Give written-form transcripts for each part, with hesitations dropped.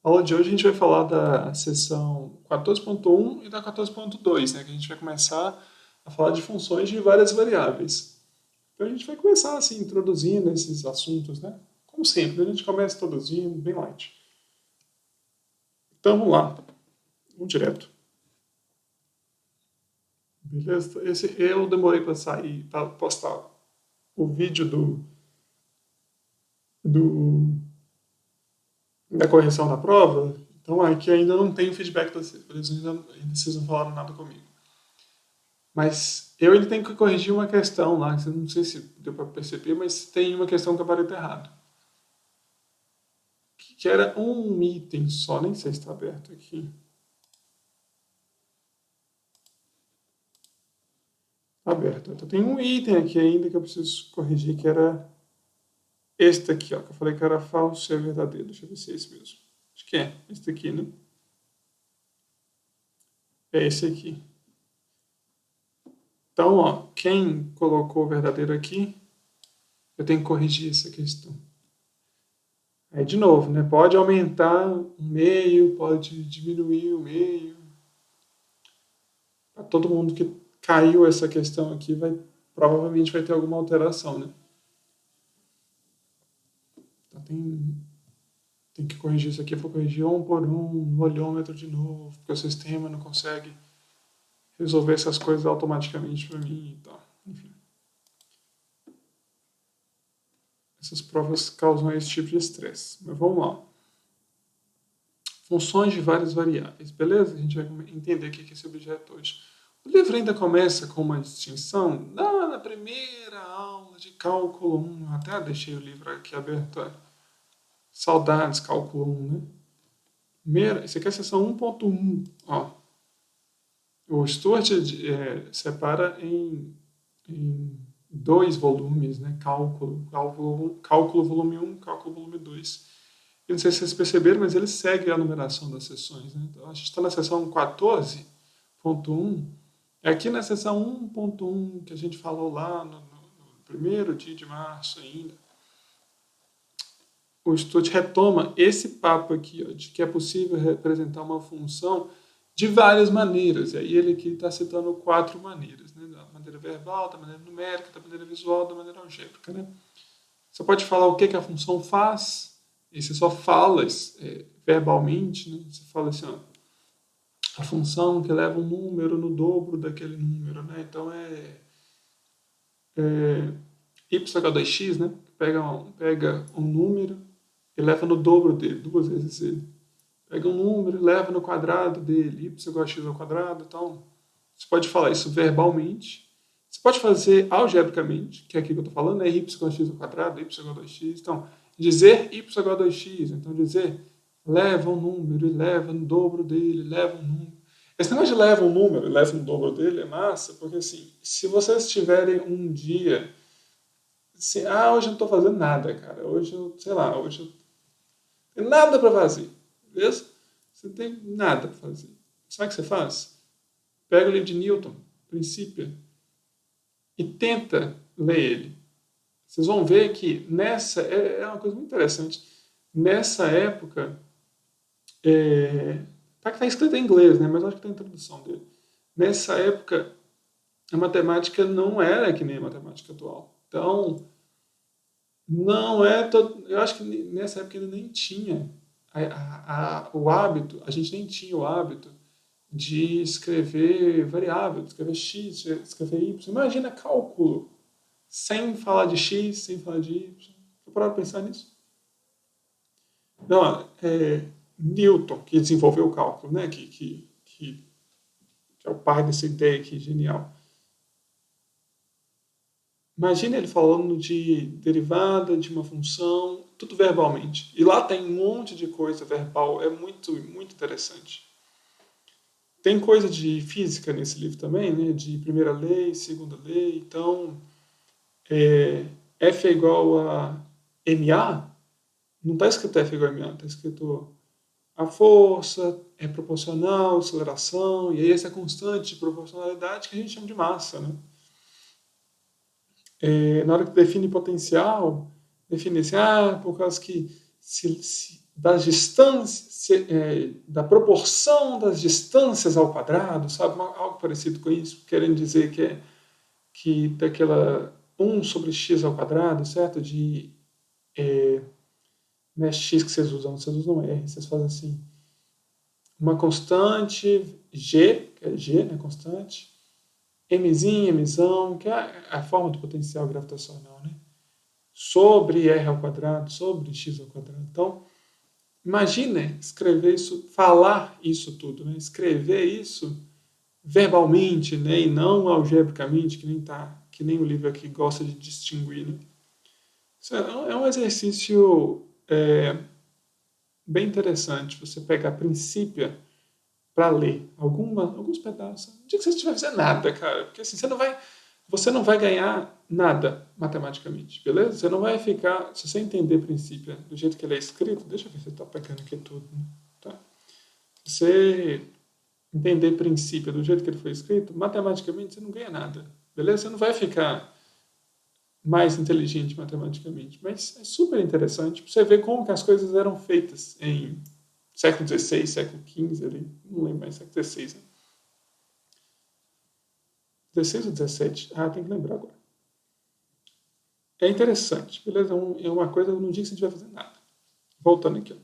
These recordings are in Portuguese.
A aula de hoje a gente vai falar da seção 14.1 e da 14.2, né? Que a gente vai começar a falar de funções de várias variáveis. Então a gente vai começar assim, introduzindo esses assuntos, né? Como sempre, a gente começa introduzindo, bem light. Então vamos lá, vamos direto. Beleza? Eu demorei para sair, para postar o vídeo do, da correção da prova. Então aqui ainda não tem feedback da vocês, por isso ainda vocês não falaram nada comigo. Mas eu ainda tenho que corrigir uma questão lá, que eu não sei se deu para perceber, mas tem uma questão que eu parei errado. Que era um item só, nem sei se está aberto aqui. Tá aberto. Então tem um item aqui ainda que eu preciso corrigir, que era este aqui, ó, que eu falei que era falso e é verdadeiro. Deixa eu ver se é esse mesmo. Acho que é, esse aqui, né? É esse aqui. Então, ó, quem colocou o verdadeiro aqui, eu tenho que corrigir essa questão. Aí, de novo, né? Pode aumentar um meio, pode diminuir o meio. Para todo mundo que caiu essa questão aqui, provavelmente vai ter alguma alteração, né? Então, tem que corrigir isso aqui. Eu vou corrigir um por um, no olhômetro de novo, porque o sistema não consegue resolver essas coisas automaticamente para mim e tal. Enfim. Essas provas causam esse tipo de estresse. Mas vamos lá. Funções de várias variáveis, beleza? A gente vai entender o que é esse objeto hoje. O livro ainda começa com uma distinção. Na primeira aula de cálculo 1, até deixei o livro aqui aberto. Saudades, cálculo 1, né? Isso aqui é a seção 1.1. Ó. O Stuart separa em dois volumes, né? Cálculo volume 1, cálculo volume 2. Eu não sei se vocês perceberam, mas ele segue a numeração das sessões. Né? Então, a gente está na sessão 14.1. É aqui na sessão 1.1 que a gente falou lá no primeiro dia de março ainda. O Stuart retoma esse papo aqui, ó, de que é possível representar uma função de várias maneiras. E aí ele aqui está citando 4 maneiras. Né? Da maneira verbal, da maneira numérica, da maneira visual, da maneira algébrica. Né? Você pode falar o que a função faz, e você só fala verbalmente, né? Você fala assim, ó, a função que leva um número no dobro daquele número, né? Então y2x, né? Pega um número e leva no dobro dele, 2 vezes ele. Pega um número e leva no quadrado dele, y2x ao quadrado, então você pode falar isso verbalmente. Você pode fazer algebricamente, que é aqui que eu estou falando, é y igual a x ao quadrado, y igual a 2x. Então, dizer y igual a 2x, então dizer leva um número e leva no dobro dele, leva um número. Esse negócio de leva um número e leva no dobro dele é massa, porque assim, se vocês tiverem um dia assim, hoje eu não estou fazendo nada, cara, hoje eu, sei lá, hoje eu tenho nada para fazer, beleza? Você não tem nada para fazer. Sabe o que você faz? Pega o livro de Newton, Princípio, e tenta ler ele. Vocês vão ver que é uma coisa muito interessante. Nessa época, tá que está escrito em inglês, né? Mas acho que tem a introdução dele. Nessa época, a matemática não era que nem a matemática atual. Então, não é todo, eu acho que nessa época ainda nem tinha o hábito, a gente nem tinha o hábito de escrever variável, de escrever x, de escrever y. Imagina cálculo sem falar de x, sem falar de y. Já pararam para pensar nisso? Não, Newton, que desenvolveu o cálculo, né? Que é o pai dessa ideia aqui, genial. Imagina ele falando de derivada de uma função, tudo verbalmente. E lá tem um monte de coisa verbal, é muito, muito interessante. Tem coisa de física nesse livro também, né? De primeira lei, segunda lei. Então, F é igual a MA, não está escrito F igual a MA, está escrito a força é proporcional, aceleração, e aí essa constante de proporcionalidade que a gente chama de massa. Né? Na hora que define potencial, define assim, por causa que se das distâncias, da proporção das distâncias ao quadrado, sabe? Algo parecido com isso, querendo dizer que daquela 1 sobre x ao quadrado, certo? Não é x que vocês usam R, vocês fazem assim, uma constante g, que é g, né, constante, mzinho, mzão, que é a forma do potencial gravitacional, né? Sobre r ao quadrado, sobre x ao quadrado. Então, imagine escrever isso, falar isso tudo, né? Escrever isso verbalmente, né? E não algebricamente, que nem o livro aqui gosta de distinguir, né? Isso é um exercício bem interessante, você pegar princípio para ler alguns pedaços. No dia que você estiver fazendo nada, cara, porque assim, você não vai ganhar nada matematicamente, beleza? Você não vai ficar, se você entender princípio do jeito que ele é escrito, deixa eu ver se eu estou pegando aqui tudo, né? Tá? Se você entender princípio do jeito que ele foi escrito, matematicamente você não ganha nada, beleza? Você não vai ficar mais inteligente matematicamente, mas é super interessante para você ver como que as coisas eram feitas em século XVI, século XV, ali, não lembro mais, século XVI, né? 16 ou 17? Ah, tem que lembrar agora. É interessante, beleza? É uma coisa no dia que você não estiver fazendo nada. Voltando aqui, ó.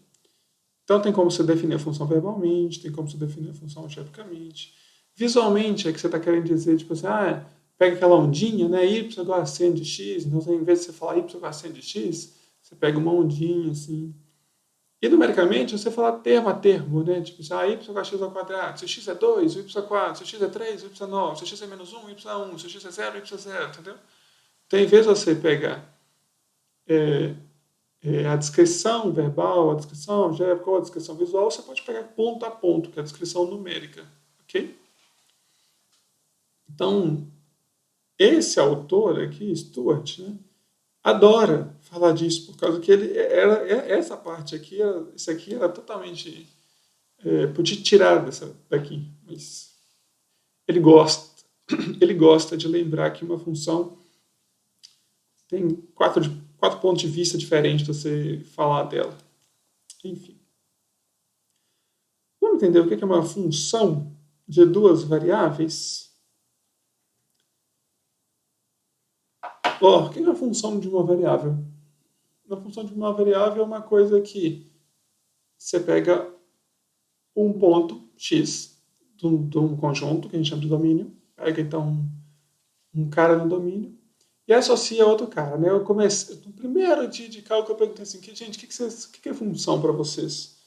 Então tem como você definir a função verbalmente, tem como você definir a função algebricamente. Visualmente é que você está querendo dizer, tipo assim, pega aquela ondinha, né, y igual a seno de x, então em vez de você falar y igual a seno de x, você pega uma ondinha assim. E numericamente você fala termo a termo, né, tipo assim, y igual a x ao quadrado, se x é 2, y é 4, se x é 3, y é 9, se x é menos 1, y é 1, se x é 0, y é 0, entendeu? Então em vez de você pegar a descrição verbal, a descrição algébrica ou a descrição visual, você pode pegar ponto a ponto, que é a descrição numérica, ok? Então, esse autor aqui, Stuart, né, adora falar disso, por causa que essa parte aqui, isso aqui era totalmente, podia tirar daqui, mas ele gosta, ele gosta de lembrar que uma função tem quatro pontos de vista diferentes de você falar dela. Enfim. Vamos entender o que é uma função de duas variáveis? O que é a função de uma variável? Uma função de uma variável é uma coisa que você pega um ponto x de um conjunto, que a gente chama de domínio, pega então um cara no domínio e associa a outro cara. Né? Eu comecei, no primeiro dia de cálculo, eu perguntei assim, gente, o que é função para vocês?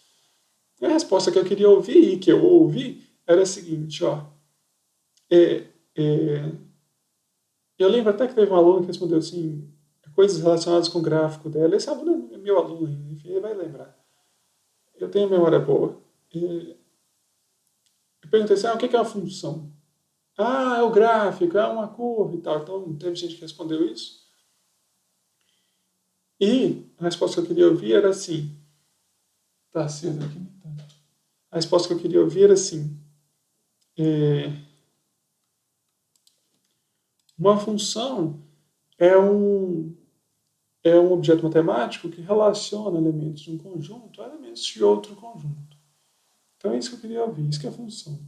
E a resposta que eu queria ouvir e que eu ouvi era a seguinte, ó. Eu lembro até que teve um aluno que respondeu assim, coisas relacionadas com o gráfico dela. Esse aluno é meu aluno, enfim, ele vai lembrar. Eu tenho memória boa. Eu perguntei assim, o que é uma função? É o gráfico, é uma curva e tal. Então, teve gente que respondeu isso. E a resposta que eu queria ouvir era assim. Tá aceso aqui? Tá. A resposta que eu queria ouvir era assim. Uma função é um objeto matemático que relaciona elementos de um conjunto a elementos de outro conjunto. Então é isso que eu queria ouvir, isso que é a função.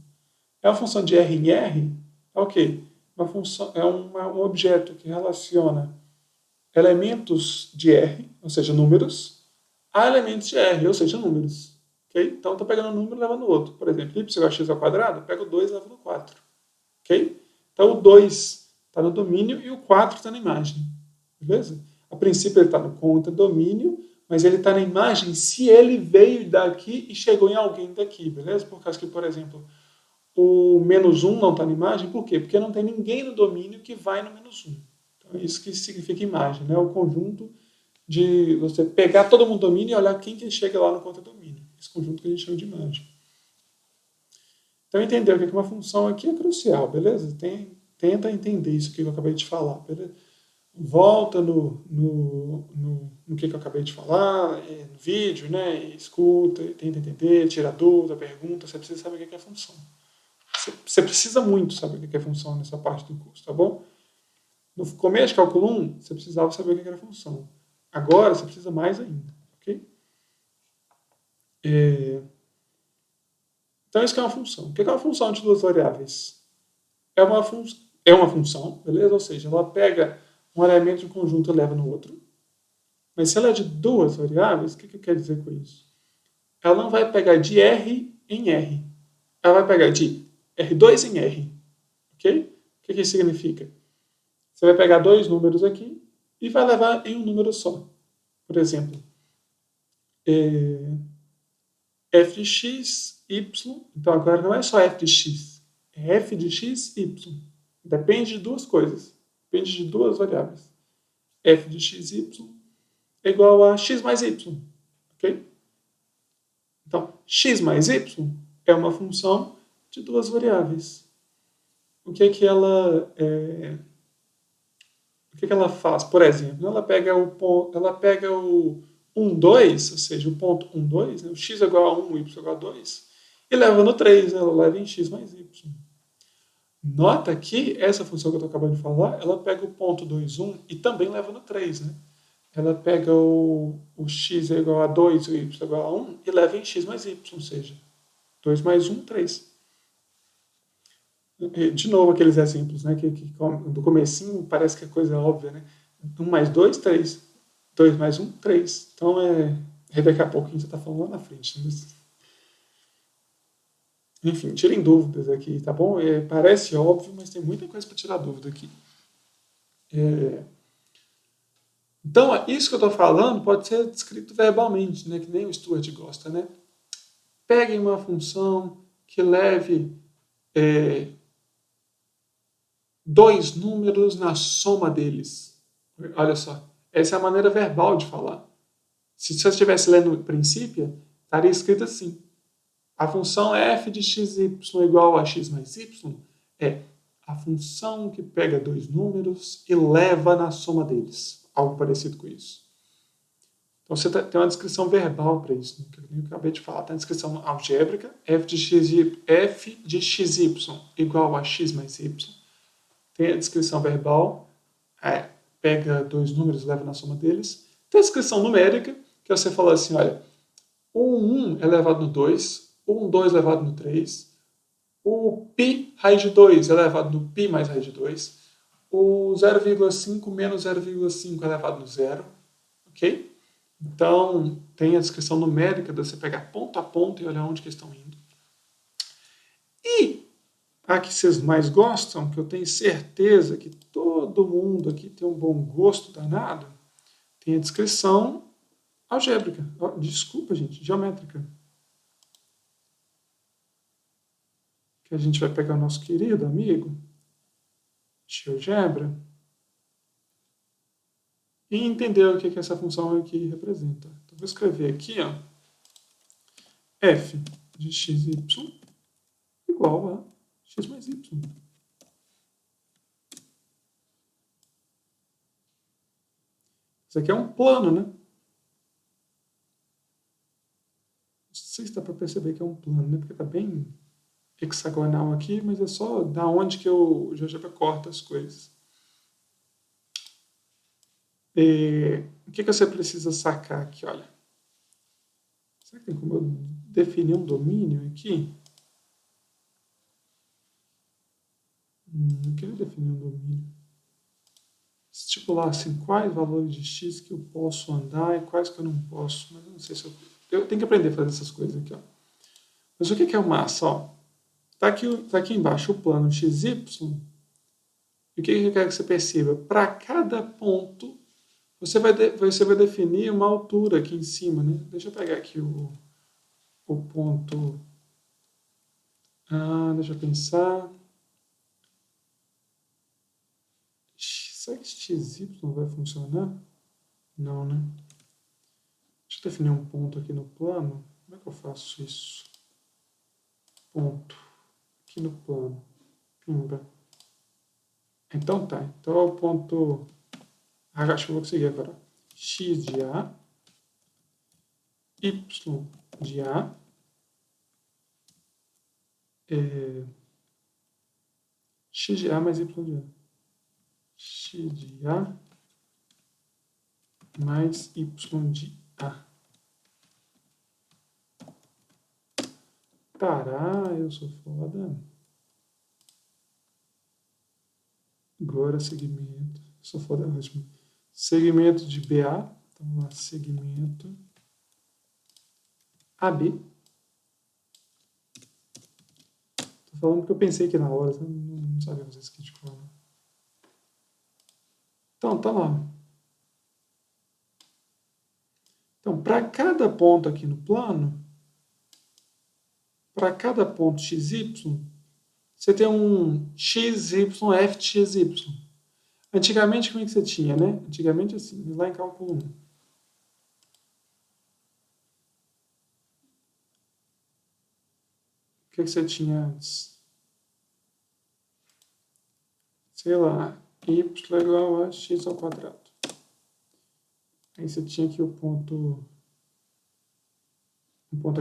É uma função de R em R? Ok. Uma função, um objeto que relaciona elementos de R, ou seja, números, a elementos de R, ou seja, números. Okay? Então estou pegando um número e levando o outro. Por exemplo, y igual a x ao quadrado, pego o 2 e levo no 4. Okay? Então o 2 está no domínio e o 4 está na imagem. Beleza? A princípio ele está no contra-domínio, mas ele está na imagem se ele veio daqui e chegou em alguém daqui, beleza? Por causa que, por exemplo, o menos 1 não está na imagem, por quê? Porque não tem ninguém no domínio que vai no menos 1. Então é isso que significa imagem, né? O conjunto de você pegar todo mundo no domínio e olhar quem que chega lá no contra-domínio. Esse conjunto que a gente chama de imagem. Então entender o que é uma função aqui é crucial, beleza? Tenta entender isso que eu acabei de falar, beleza? Volta no que eu acabei de falar, no vídeo, né? Escuta, tenta entender, tira dúvida, pergunta, você precisa saber o que é função. Você precisa muito saber o que é função nessa parte do curso, tá bom? No começo de cálculo 1, você precisava saber o que era função. Agora, você precisa mais ainda, ok? Então, isso que é uma função. O que é uma função de duas variáveis? É uma função, beleza? Ou seja, ela pega um elemento de um conjunto e leva no outro. Mas se ela é de duas variáveis, o que eu quero dizer com isso? Ela não vai pegar de R em R. Ela vai pegar de R2 em R. Ok? O que isso significa? Você vai pegar dois números aqui e vai levar em um número só. Por exemplo, f de x, y. Então agora não é só f de x, é f de x, y. Depende de duas coisas. Depende de duas variáveis. F de x, y é igual a x mais y. Ok? Então, x mais y é uma função de duas variáveis. O que é que ela o que é que ela faz? Por exemplo, ela pega o 1, 2, ou seja, o ponto 1, 2, né, o x é igual a 1, o y é igual a 2, e leva no 3, né, ela leva em x mais y. Nota que essa função que eu estou acabando de falar, ela pega o ponto 2, 1 e também leva no 3, né? Ela pega o x é igual a 2, o y é igual a 1 e leva em x mais y, ou seja, 2 mais 1, 3. De novo aqueles exemplos, né, que do comecinho parece que a coisa é óbvia, né? 1 mais 2, 3. 2 mais 1, 3. Então, daqui a pouco a gente está falando lá na frente. Né? Enfim, tirem dúvidas aqui, tá bom? Parece óbvio, mas tem muita coisa para tirar dúvida aqui. Então, isso que eu estou falando pode ser descrito verbalmente, né, que nem o Stuart gosta. Né? Peguem uma função que leve dois números na soma deles. Olha só, essa é a maneira verbal de falar. Se você estivesse lendo o princípio, estaria escrito assim. A função f de xy igual a x mais y é a função que pega dois números e leva na soma deles. Algo parecido com isso. Então você tem uma descrição verbal para isso, né, que eu acabei de falar. Tem a descrição algébrica, f de xy igual a x mais y. Tem a descrição verbal, pega dois números e leva na soma deles. Tem a descrição numérica, que você fala assim, olha, o 1 é elevado no 2, o 2 é elevado no 3, o π raiz de 2 é elevado no π mais raiz de 2, o 0,5 menos 0,5 é elevado no 0, ok? Então, tem a descrição numérica de você pegar ponto a ponto e olhar onde que estão indo. E a que vocês mais gostam, que eu tenho certeza que todo mundo aqui tem um bom gosto danado, tem a descrição algébrica. Desculpa, gente, geométrica. Que a gente vai pegar o nosso querido amigo GeoGebra e entender o que essa função aqui representa. Então, vou escrever aqui, ó, f de xy igual a x mais y. Isso aqui é um plano, né? Não sei se dá para perceber que é um plano, né? Porque está bem hexagonal aqui, mas é só da onde que o GeoGebra corta as coisas. O que você precisa sacar aqui? Olha, será que tem como eu definir um domínio aqui? Não queria definir um domínio. Estipular assim, quais valores de x que eu posso andar e quais que eu não posso. Mas eu não sei se eu tenho que aprender a fazer essas coisas aqui. Ó. Mas o que é o massa? Está aqui embaixo o plano xy. E o que eu quero que você perceba? Para cada ponto, você vai definir uma altura aqui em cima. Né? Deixa eu pegar aqui o ponto. Deixa eu pensar. Será que XY vai funcionar? Não, né? Deixa eu definir um ponto aqui no plano. Como é que eu faço isso? Ponto. Aqui no plano. Pimba. Então tá. Então é o ponto. Acho que eu vou conseguir agora. X de A. Y de A. X de A mais Y de A. X de A mais Y de A. Tará, eu sou foda. Agora segmento. Sou foda, é ótimo. Segmento de BA. Então, vamos lá, segmento AB. Tô falando porque eu pensei aqui na hora, não sabia fazer isso aqui de forma. Então, tá lá. Então, para cada ponto aqui no plano, para cada ponto xy, você tem um xy, f de xy. Antigamente, como é que você tinha, né? Antigamente, assim, lá em cálculo 1. O que você tinha antes? Sei lá, y igual a x ao quadrado. Aí você tinha aqui um ponto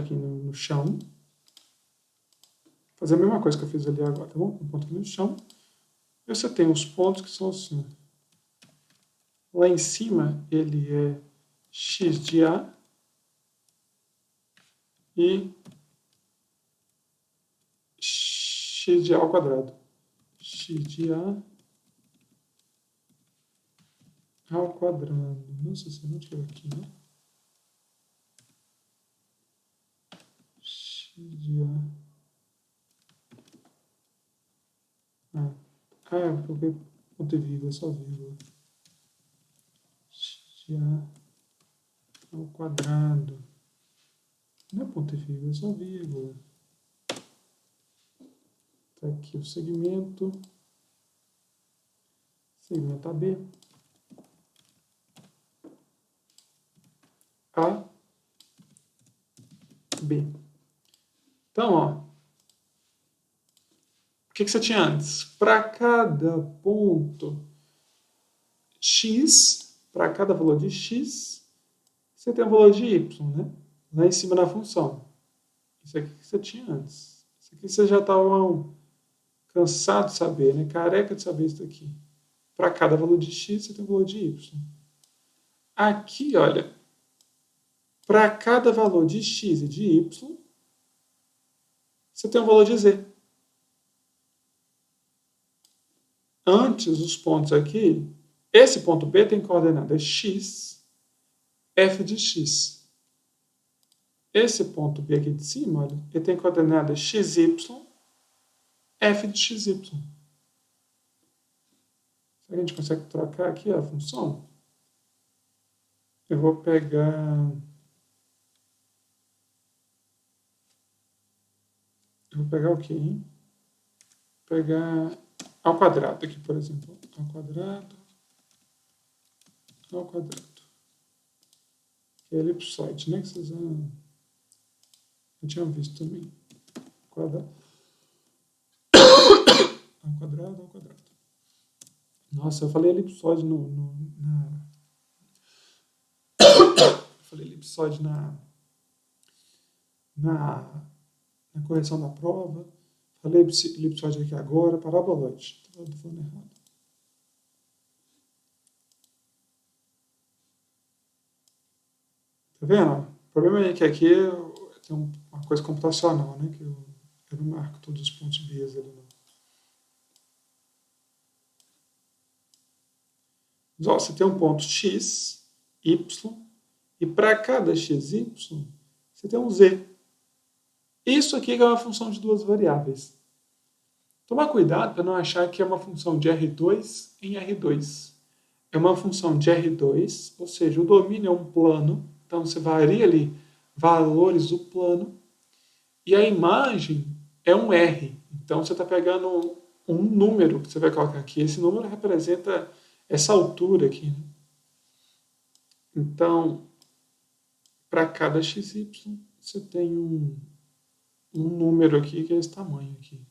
aqui no chão. Vou fazer a mesma coisa que eu fiz ali agora, tá bom? Um ponto aqui no chão. E você tem os pontos que são assim. Lá em cima, ele é x de A e x de A ao quadrado. X de A ao quadrado. Nossa, você não tirou aqui, né? X de A. Eu coloquei ponto e vírgula, só vírgula. X de A ao quadrado. Não é ponto e vírgula, é só vírgula. Tá aqui o segmento. Segmento AB. A, B. Então, ó, o que você tinha antes? Para cada ponto x, para cada valor de x, você tem um valor de y, né? Lá em cima na função. Isso aqui que você tinha antes. Isso aqui você já estava cansado de saber, né? Careca de saber isso aqui. Para cada valor de x, você tem um valor de y. Aqui, olha, para cada valor de x e de y, você tem um valor de z. Antes, os pontos aqui, esse ponto B tem coordenada x, f de x. Esse ponto B aqui de cima, olha, ele tem coordenada xy, f de xy. Será que a gente consegue trocar aqui a função? Eu vou pegar... o quê, hein? Vou pegar ao quadrado aqui, por exemplo. Ao quadrado. Que é elipsoide, né? Que vocês já tinham visto também. Quadrado. Ao quadrado. Nossa, eu falei elipsoide falei elipsoide na correção da prova. Falei elipsoide aqui agora, paraboloide. Estou falando errado. Tá vendo? O problema é que aqui tem uma coisa computacional, né? Que eu não marco todos os pontos B ali, não. Mas, ó, você tem um ponto x, y, e para cada xy, você tem um z. Isso aqui é uma função de duas variáveis. Tomar cuidado para não achar que é uma função de R2 em R2. É uma função de R2, ou seja, o domínio é um plano, então você varia ali valores do plano, e a imagem é um R. Então você está pegando um número que você vai colocar aqui. Esse número representa essa altura aqui. Né? Então, para cada xy, você tem um número aqui que é esse tamanho aqui.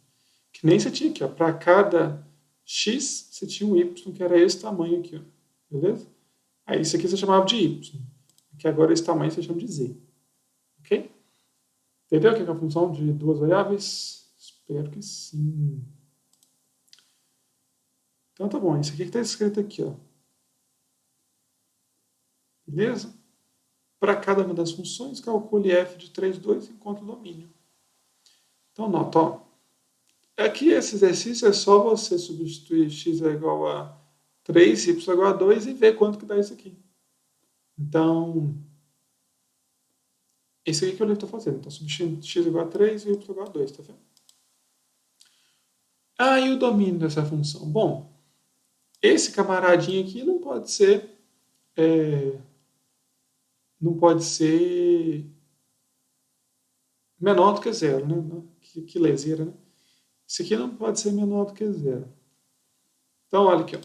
Que nem você tinha aqui, ó. Para cada x, você tinha um y que era esse tamanho aqui, ó. Beleza? Aí isso aqui você chamava de y. Que agora esse tamanho você chama de z. Ok? Entendeu o que é a função de duas variáveis? Espero que sim. Então tá bom, isso aqui que está escrito aqui, ó. Beleza? Para cada uma das funções, calcule f de 3, 2 e encontre o domínio. Então, nota, ó. Aqui esse exercício é só você substituir x é igual a 3, y é igual a 2 e ver quanto que dá isso aqui. Então, esse aqui que o livro está fazendo. Está substituindo x igual a 3 e y igual a 2, tá vendo? Ah, e o domínio dessa função? Bom, esse camaradinho aqui não pode ser menor do que zero, né? Que leseira, né? Isso aqui não pode ser menor do que zero. Então, olha aqui, ó.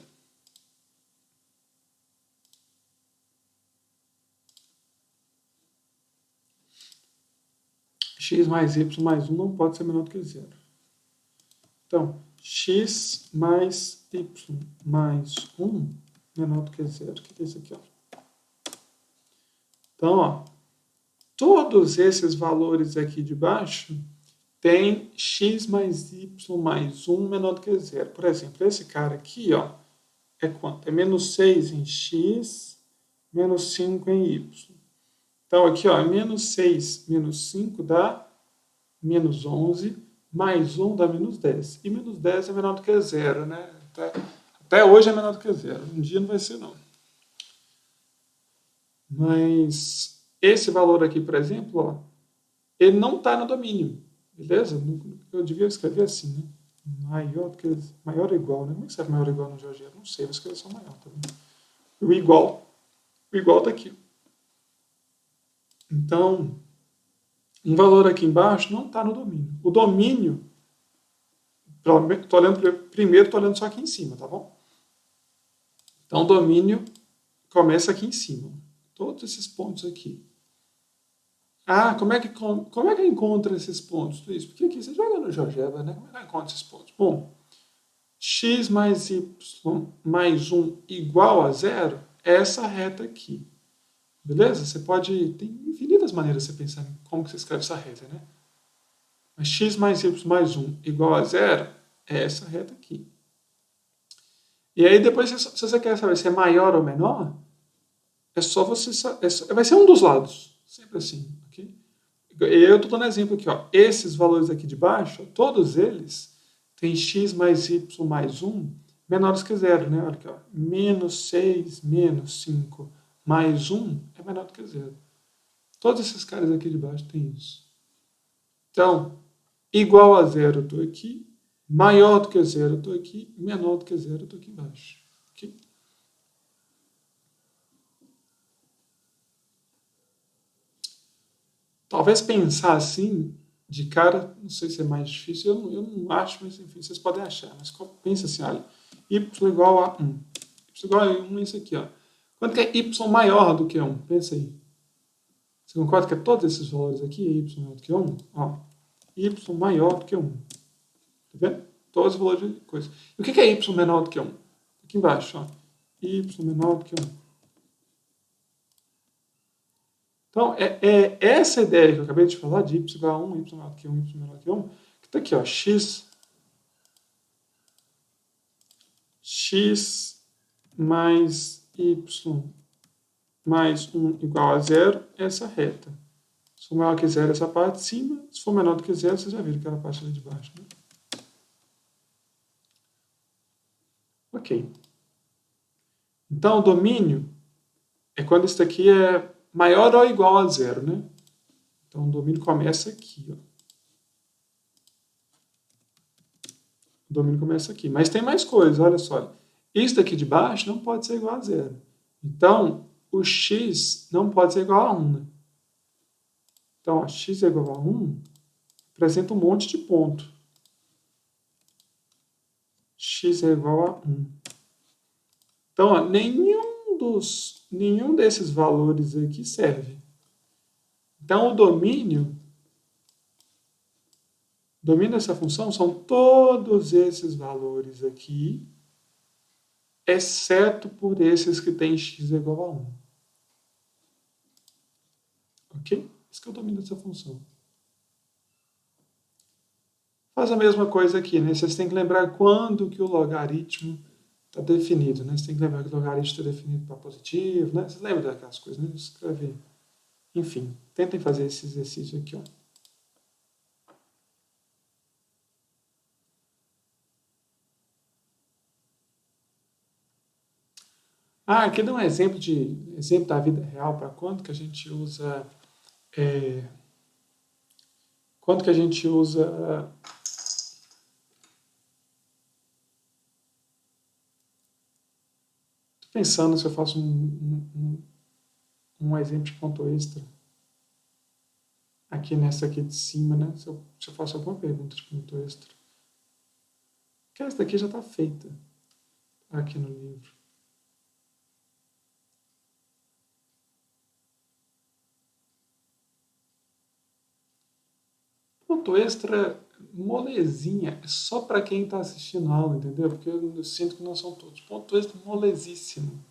X mais y mais 1 não pode ser menor do que zero. Então, x mais y mais 1 menor do que zero. O que é isso aqui? Ó? Então, ó, todos esses valores aqui de baixo têm x mais y mais 1 menor do que zero. Por exemplo, esse cara aqui, ó, é quanto? É menos 6 em x, menos 5 em y. Então, aqui, ó, menos 6 menos 5 dá menos 11, mais 1 dá menos 10. E menos 10 é menor do que zero, né? Até hoje é menor do que zero. Um dia não vai ser, não. Mas esse valor aqui, por exemplo, ó, ele não está no domínio. Beleza? Eu devia escrever assim, né? Maior ou igual, né? Como é que serve maior ou igual no GeoGebra? Não sei, vou escrever só maior, tá vendo? O igual está aqui. Então, um valor aqui embaixo não está no domínio. O domínio, primeiro estou olhando só aqui em cima, tá bom? Então, o domínio começa aqui em cima. Todos esses pontos aqui. Ah, como é que eu encontro esses pontos? Porque aqui você joga no GeoGebra, né? Como é que eu encontro esses pontos? Bom, x mais y mais 1 igual a zero é essa reta aqui. Beleza? Você pode... Tem infinitas maneiras de você pensar em como que você escreve essa reta, né? Mas x mais y mais 1 igual a zero é essa reta aqui. E aí depois, se você quer saber se é maior ou menor, é só você... vai ser um dos lados. Sempre assim, ok? Eu estou dando exemplo aqui, ó. Esses valores aqui de baixo, todos eles têm x mais y mais 1 menores que zero, né? Olha aqui, ó. Menos 6, menos 5, mais 1 é menor do que zero. Todos esses caras aqui de baixo têm isso. Então, igual a zero eu estou aqui, maior do que zero eu estou aqui, menor do que zero eu estou aqui embaixo. Okay? Talvez pensar assim, de cara, não sei se é mais difícil, eu não acho, mas enfim, vocês podem achar. Mas pensa assim, olha, y igual a 1. Y igual a 1 é isso aqui, ó. Quanto que é y maior do que 1? Pensa aí. Você concorda que todos esses valores aqui é y maior do que 1? Ó, y maior do que 1. Tá vendo? Todos os valores de coisa. E o que é y menor do que 1? Aqui embaixo, ó. Y menor do que 1. Então, é essa ideia que eu acabei de falar, de y igual a 1, y menor do que 1, y menor do que 1, que está aqui, ó, x mais y mais 1 igual a zero, essa reta. Se for maior que zero, essa parte de cima. Se for menor do que zero, vocês já viram aquela parte ali de baixo. Né? Ok. Então, o domínio é quando isso daqui é maior ou igual a zero, né? Então, o domínio começa aqui, ó. O domínio começa aqui. Mas tem mais coisas, olha só. Isso daqui de baixo não pode ser igual a zero. Então, o x não pode ser igual a 1, né? Então, ó, x é igual a 1 apresenta um monte de ponto. X é igual a 1. Então, ó, nenhum desses valores aqui serve. Então, o domínio dessa função são todos esses valores aqui, exceto por esses que têm x igual a 1. Ok? Esse que é o domínio dessa função. Faz a mesma coisa aqui, né? Vocês têm que lembrar quando que o logaritmo está definido, né? Você tem que lembrar que o logaritmo está definido para positivo, né? Vocês lembram daquelas coisas, né? Escrever. Enfim, tentem fazer esse exercício aqui, ó. Aqui dá um exemplo da vida real para quanto que a gente usa, é, quanto que a gente usa. Tô pensando se eu faço um exemplo de ponto extra aqui nessa aqui de cima, né? Se eu faço alguma pergunta de ponto extra. Porque essa daqui já está feita aqui no livro. Ponto extra molezinha, é só para quem está assistindo a aula, entendeu? Porque eu sinto que não são todos. Ponto extra molezíssimo.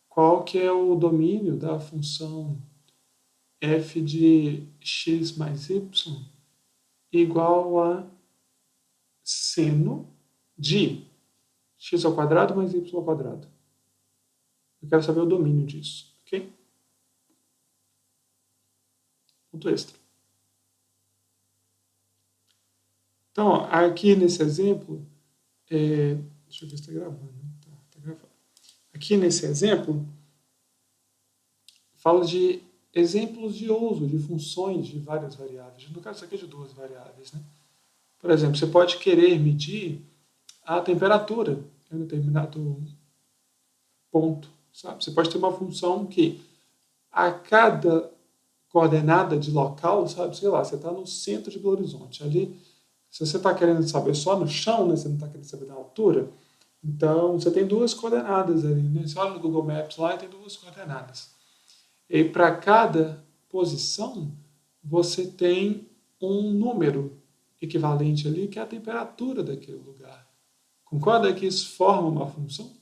Qual que é o domínio da função f de x mais y igual a seno de x ao quadrado mais y ao quadrado? Eu quero saber o domínio disso, ok? Ponto extra. Então, aqui nesse exemplo, deixa eu ver se está gravando. Tá gravando. Aqui nesse exemplo, fala de exemplos de uso de funções de várias variáveis. No caso, isso aqui é de duas variáveis. Né? Por exemplo, você pode querer medir a temperatura em um determinado ponto. Sabe? Você pode ter uma função que a cada coordenada de local, sabe? Sei lá, você está no centro de Belo Horizonte. Ali, se você está querendo saber só no chão, né? Você não está querendo saber da altura, então você tem duas coordenadas ali. Né? Você olha no Google Maps lá e tem duas coordenadas. E para cada posição, você tem um número equivalente ali, que é a temperatura daquele lugar. Concorda que isso forma uma função?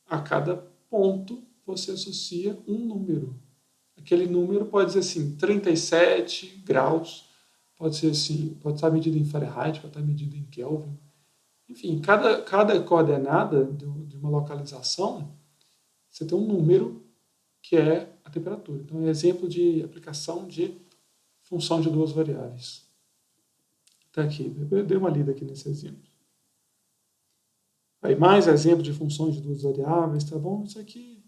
A cada ponto, você associa um número. Aquele número pode ser assim, 37 graus, pode ser assim, pode estar medido em Fahrenheit, pode estar medido em Kelvin. Enfim, cada coordenada de uma localização, você tem um número que é a temperatura. Então, é um exemplo de aplicação de função de duas variáveis. Está aqui, eu dei uma lida aqui nesse exemplo. Aí, mais exemplo de funções de duas variáveis, tá bom? Isso aqui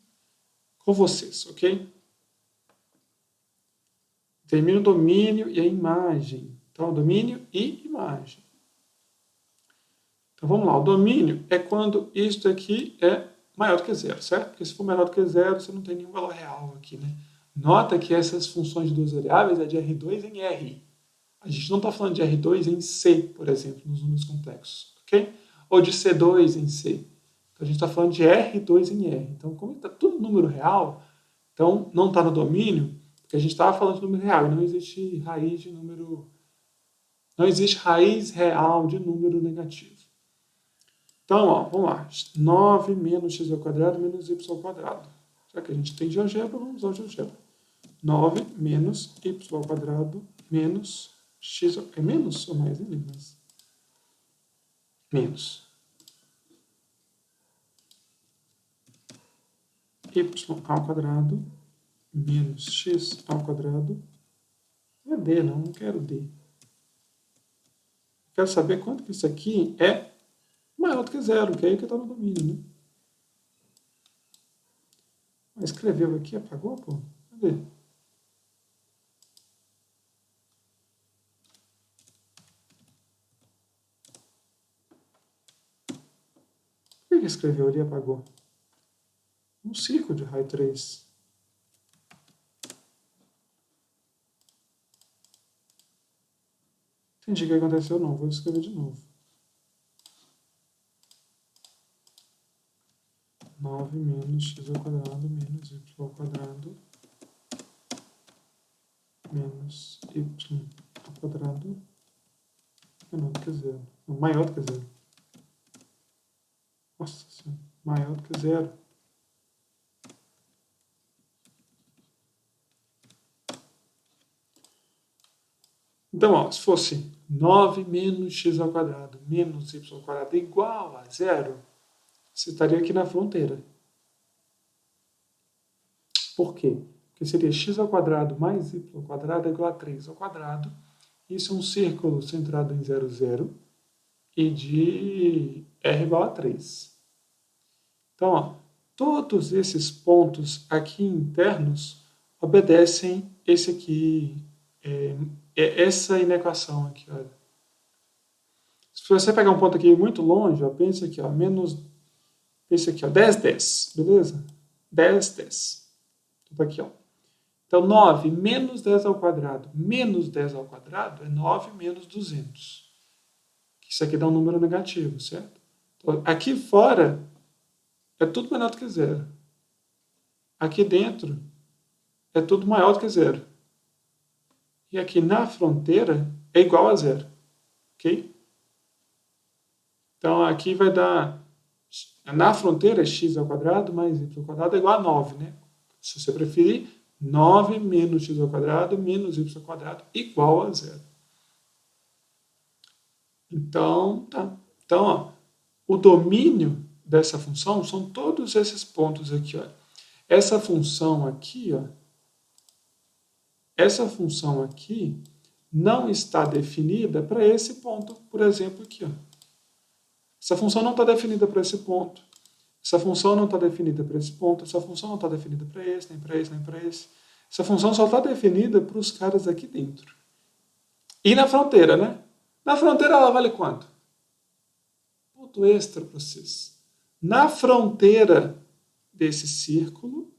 com vocês, ok? Termina o domínio e a imagem. Então, domínio e imagem. Então, vamos lá. O domínio é quando isto aqui é maior do que zero, certo? Porque se for menor do que zero, você não tem nenhum valor real aqui, né? Nota que essas funções de duas variáveis é de R2 em R. A gente não está falando de R2 em C, por exemplo, nos números complexos, ok? Ou de C2 em C. Então, a gente está falando de R2 em R. Então, como está tudo número real, então não está no domínio, porque a gente estava falando de número real e não existe raiz de número. Não existe raiz real de número negativo. Então, ó, vamos lá. 9 menos x ao quadrado menos y ao quadrado. Já que a gente tem GeoGebra, vamos usar o GeoGebra. 9 menos y ao quadrado menos x... É menos ou mais? Menos. Y ao quadrado menos x ao quadrado. Não é D, não quero D. Quero saber quanto que isso aqui é maior do que zero, que é aí que está no domínio, né? Mas escreveu aqui, apagou, pô? Cadê? Por que escreveu ali e apagou? Um ciclo de raio 3. Entendi o que aconteceu, não. Vou escrever de novo. 9 menos x ao quadrado menos y ao quadrado menos y ao quadrado menor do que zero. Não, maior do que zero. Nossa senhora, maior do que zero. Então, ó, se fosse 9 menos x ao quadrado menos y ao quadrado igual a zero, você estaria aqui na fronteira. Por quê? Porque seria x ao quadrado mais y ao quadrado é igual a 3 ao quadrado. Isso é um círculo centrado em 0, 0 e de r igual a 3. Então, ó, todos esses pontos aqui internos obedecem esse aqui, essa inequação aqui, olha. Se você pegar um ponto aqui muito longe, ó, pensa aqui, ó, pensa aqui, ó, 10, 10, beleza? 10, 10. Tudo aqui, ó. Então, 9 menos 10 ao quadrado menos 10 ao quadrado é 9 menos 200. Isso aqui dá um número negativo, certo? Então, aqui fora é tudo menor do que zero. Aqui dentro é tudo maior do que zero. E aqui na fronteira é igual a zero. Ok? Então, aqui vai dar... Na fronteira, x ao quadrado mais y ao quadrado é igual a 9, né? Se você preferir, 9 menos x ao quadrado menos y ao quadrado igual a zero. Então, tá. Então, ó, o domínio dessa função são todos esses pontos aqui, ó. Essa função aqui, ó, essa função aqui não está definida para esse ponto, por exemplo, aqui, ó. Essa função não está definida para esse ponto. Essa função não está definida para esse ponto. Essa função não está definida para esse, nem para esse, nem para esse. Essa função só está definida para os caras aqui dentro. E na fronteira, né? Na fronteira ela vale quanto? Ponto extra para vocês. Na fronteira desse círculo,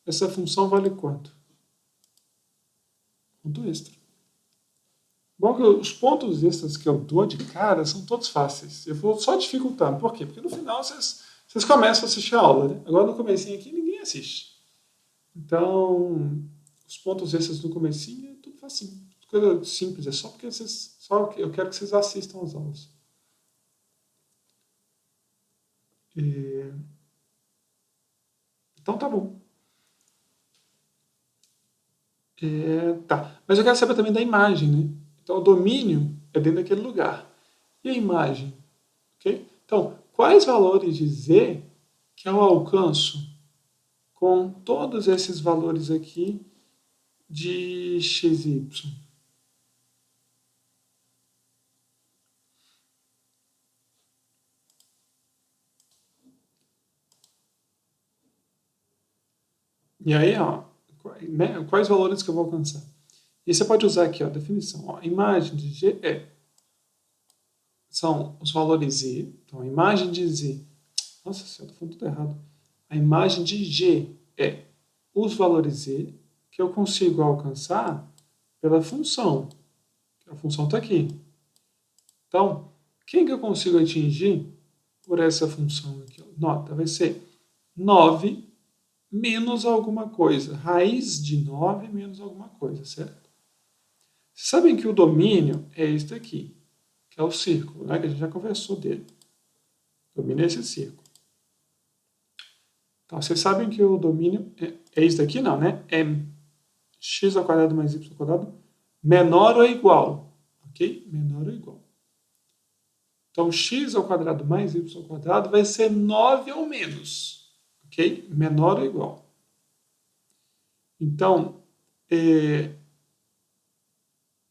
essa função vale quanto? Ponto extra. Bom que os pontos extras que eu dou de cara são todos fáceis. Eu vou só dificultando. Por quê? Porque no final vocês começam a assistir a aula, né? Agora no comecinho aqui ninguém assiste. Então, os pontos extras no comecinho é tudo facinho. Coisa simples, é só porque eu quero que vocês assistam as aulas. Então tá bom. Tá. Mas eu quero saber também da imagem, né? Então o domínio é dentro daquele lugar. E a imagem? Okay? Então, quais valores de z que eu alcanço com todos esses valores aqui de x e y? E aí, ó, né, quais valores que eu vou alcançar? E você pode usar aqui ó, a definição. Ó, a imagem de G são os valores Z. Então, a imagem de Z... Nossa senhora, estou falando tudo errado. A imagem de G é os valores Z que eu consigo alcançar pela função. A função está aqui. Então, quem que eu consigo atingir por essa função aqui? Nota, vai ser 9 menos alguma coisa. Raiz de 9 menos alguma coisa, certo? Vocês sabem que o domínio é este aqui, que é o círculo, né? Que a gente já conversou dele. O domínio é esse círculo. Então, vocês sabem que o domínio é isso daqui? Não, né? É x ao quadrado mais y ao quadrado menor ou igual. Ok? Menor ou igual. Então, x ao quadrado mais y ao quadrado vai ser 9 ou menos. Ok? Menor ou igual. Então,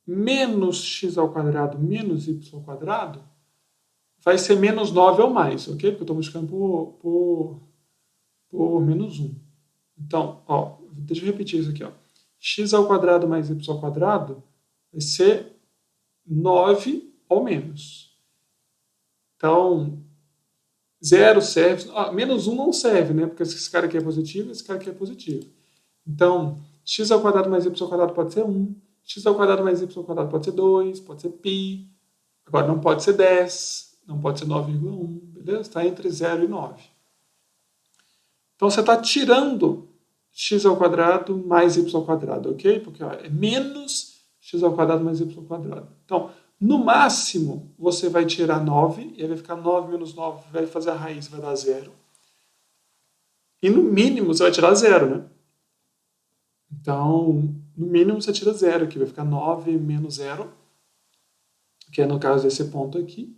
menos x ao quadrado menos y ao quadrado vai ser menos 9 ou mais, ok? Porque eu estou multiplicando por menos 1. Então, ó, deixa eu repetir isso aqui. Ó. X ao quadrado mais y ao quadrado vai ser 9 ou menos. Então, 0 serve... menos 1 não serve, né? Porque esse cara aqui é positivo e esse cara aqui é positivo. Então, x ao quadrado mais y ao quadrado pode ser 1. X ao quadrado mais y ao quadrado pode ser 2, pode ser π. Agora, não pode ser 10, não pode ser 9,1, beleza? Está entre 0 e 9. Então, você está tirando x ao quadrado mais y ao quadrado, ok? Porque ó, é menos x ao quadrado mais y ao quadrado. Então, no máximo, você vai tirar 9, e aí vai ficar 9 menos 9, vai fazer a raiz, vai dar 0. E no mínimo, você vai tirar 0, né? Então, no mínimo, você tira 0 aqui, vai ficar 9 menos 0, que é no caso desse ponto aqui.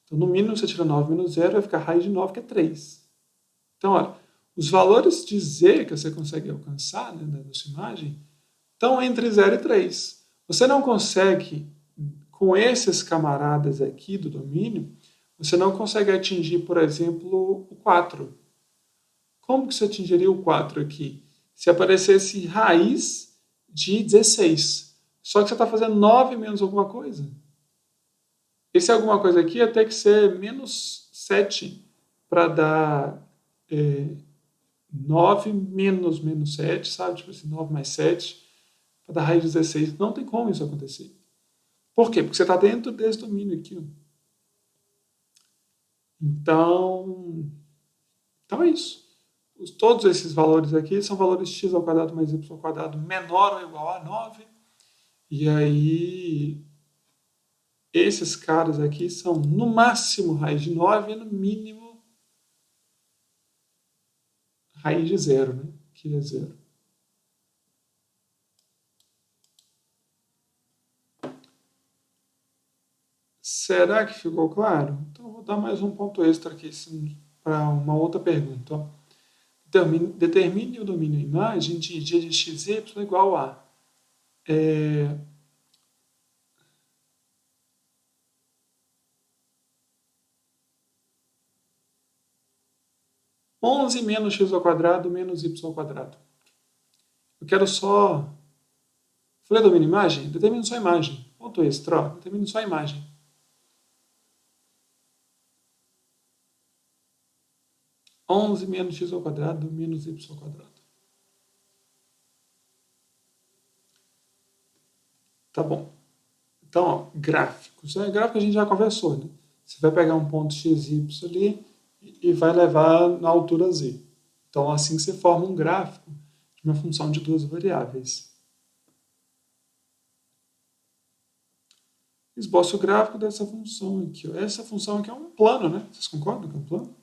Então, no mínimo, você tira 9 menos 0, vai ficar a raiz de 9, que é 3. Então, olha, os valores de z que você consegue alcançar, né, na sua imagem, estão entre 0 e 3. Você não consegue, com esses camaradas aqui do domínio, você não consegue atingir, por exemplo, o 4. Como que você atingiria o 4 aqui? Se aparecesse raiz de 16. Só que você está fazendo 9 menos alguma coisa. Esse alguma coisa aqui ia ter que ser menos 7 para dar 9 menos 7, sabe? Tipo assim, 9 mais 7 para dar raiz de 16. Não tem como isso acontecer. Por quê? Porque você está dentro desse domínio aqui. Ó. Então é isso. Todos esses valores aqui são valores x ao quadrado mais y ao quadrado menor ou igual a 9. E aí, esses caras aqui são no máximo raiz de 9 e no mínimo raiz de 0, né? Que é 0. Será que ficou claro? Então eu vou dar mais um ponto extra aqui para uma outra pergunta. Ó. Determine o domínio imagem de g de x e y igual a 11 menos x ao quadrado menos y ao quadrado. Eu quero só... Falei domínio imagem? Determine só a imagem. Ponto extra, ó. Determine só a imagem. Onze menos x ao quadrado menos y ao quadrado. Tá bom. Então, ó, gráficos. Gráfico a gente já conversou, né? Você vai pegar um ponto x, y ali e vai levar na altura z. Então, assim você forma um gráfico de uma função de duas variáveis. Esboço o gráfico dessa função aqui. Ó. Essa função aqui é um plano, né? Vocês concordam que é um plano?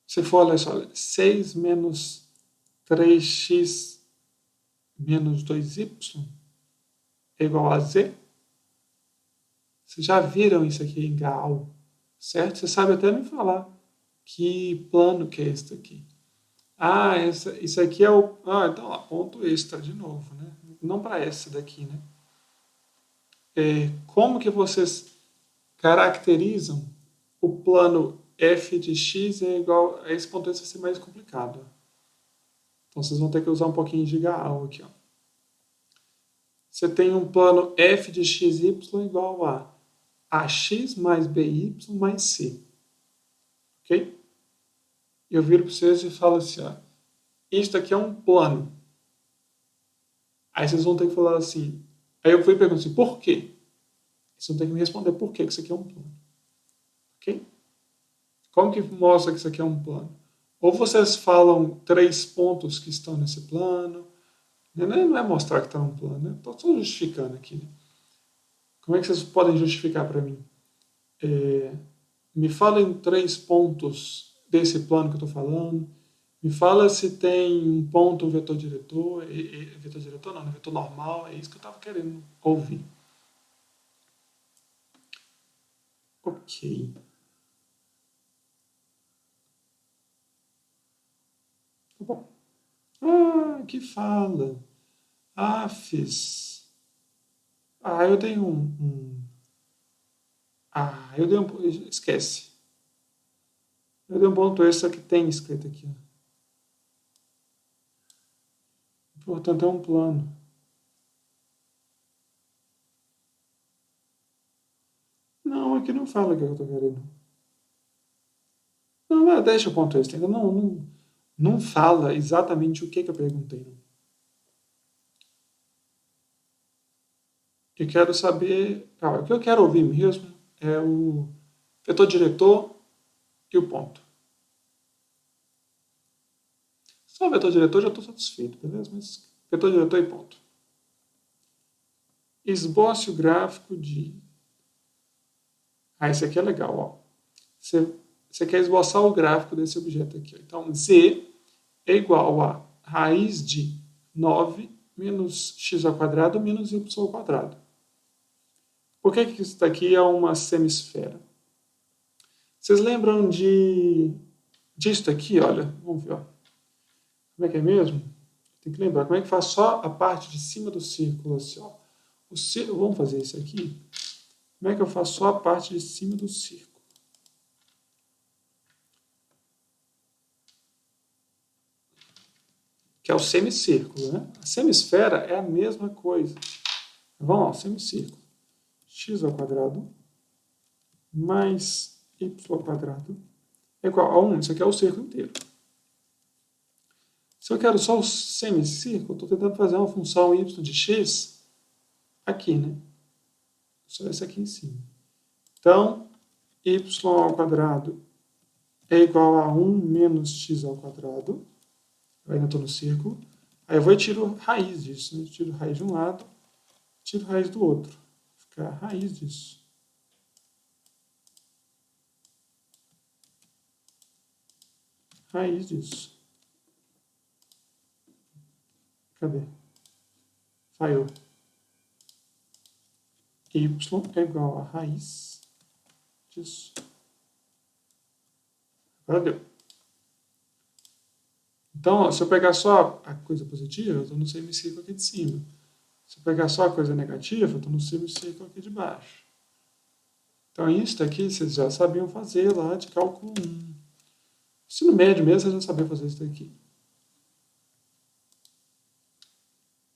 Se for, olha só, 6 menos 3x menos 2y é igual a z. Vocês já viram isso aqui em Gal, certo? Você sabe até me falar que plano que é esse aqui. Ah, isso aqui é o... Ah, então, ó, ponto extra de novo, né? Não para essa daqui, né? Como que vocês caracterizam o plano f de x é igual a esse ponto extra ser mais complicado. Então, vocês vão ter que usar um pouquinho de Gal aqui, ó. Você tem um plano f de xy igual a ax mais by mais c. Ok? Eu viro para vocês e falo assim, ó, isto aqui é um plano. Aí vocês vão ter que falar assim, aí eu fui perguntar assim, por quê? Vocês vão ter que me responder por que isso aqui é um plano. Ok? Como que mostra que isso aqui é um plano? Ou vocês falam 3 pontos que estão nesse plano, não é mostrar que está um plano, né? Estou só justificando aqui. Né? Como é que vocês podem justificar para mim? Me falem 3 pontos desse plano que eu estou falando. Me fala se tem um ponto vetor diretor. Vetor diretor não, vetor normal. É isso que eu estava querendo ouvir. Ok. Tá bom. Ah, que fala. Afes. Ah, eu dei eu dei um... Esquece. Eu dei um ponto extra que tem escrito aqui. Portanto, é um plano. Não, aqui não fala o que eu estou querendo. Não, deixa o ponto extra. Ainda não fala exatamente o que eu perguntei. Não. Eu quero saber... o que eu quero ouvir mesmo é o vetor diretor e o ponto. Só o vetor diretor já estou satisfeito, beleza? Mas vetor diretor e ponto. Esboce o gráfico de... esse aqui é legal, ó. Você quer esboçar o gráfico desse objeto aqui. Ó. Então, z é igual a raiz de 9 menos x ao quadrado menos y ao quadrado. Por que isso daqui é uma semisfera? Vocês lembram disso aqui? Olha, vamos ver. Ó. Como é que é mesmo? Tem que lembrar. Como é que faz só a parte de cima do círculo? Assim, ó. Vamos fazer isso aqui. Como é que eu faço só a parte de cima do círculo? Que é o semicírculo, né? A semisfera é a mesma coisa. Vamos lá, semicírculo. X ao quadrado mais y ao quadrado é igual a 1. Isso aqui é o círculo inteiro. Se eu quero só o semicírculo, estou tentando fazer uma função y de x aqui, né? Só esse aqui em cima. Então, y ao quadrado é igual a 1 menos x ao quadrado. Eu ainda estou no círculo. Aí eu vou e tiro raiz disso. Né? Tiro raiz de um lado, tiro raiz do outro. Vai ficar a raiz disso. Raiz disso. Cadê? Falhou. Y é igual a raiz disso. Agora deu. Então, se eu pegar só a coisa positiva, eu estou no semicírculo aqui de cima. Se eu pegar só a coisa negativa, eu estou no semicírculo aqui de baixo. Então, isso daqui vocês já sabiam fazer lá de cálculo 1. Ensino médio mesmo, vocês já sabiam fazer isso daqui.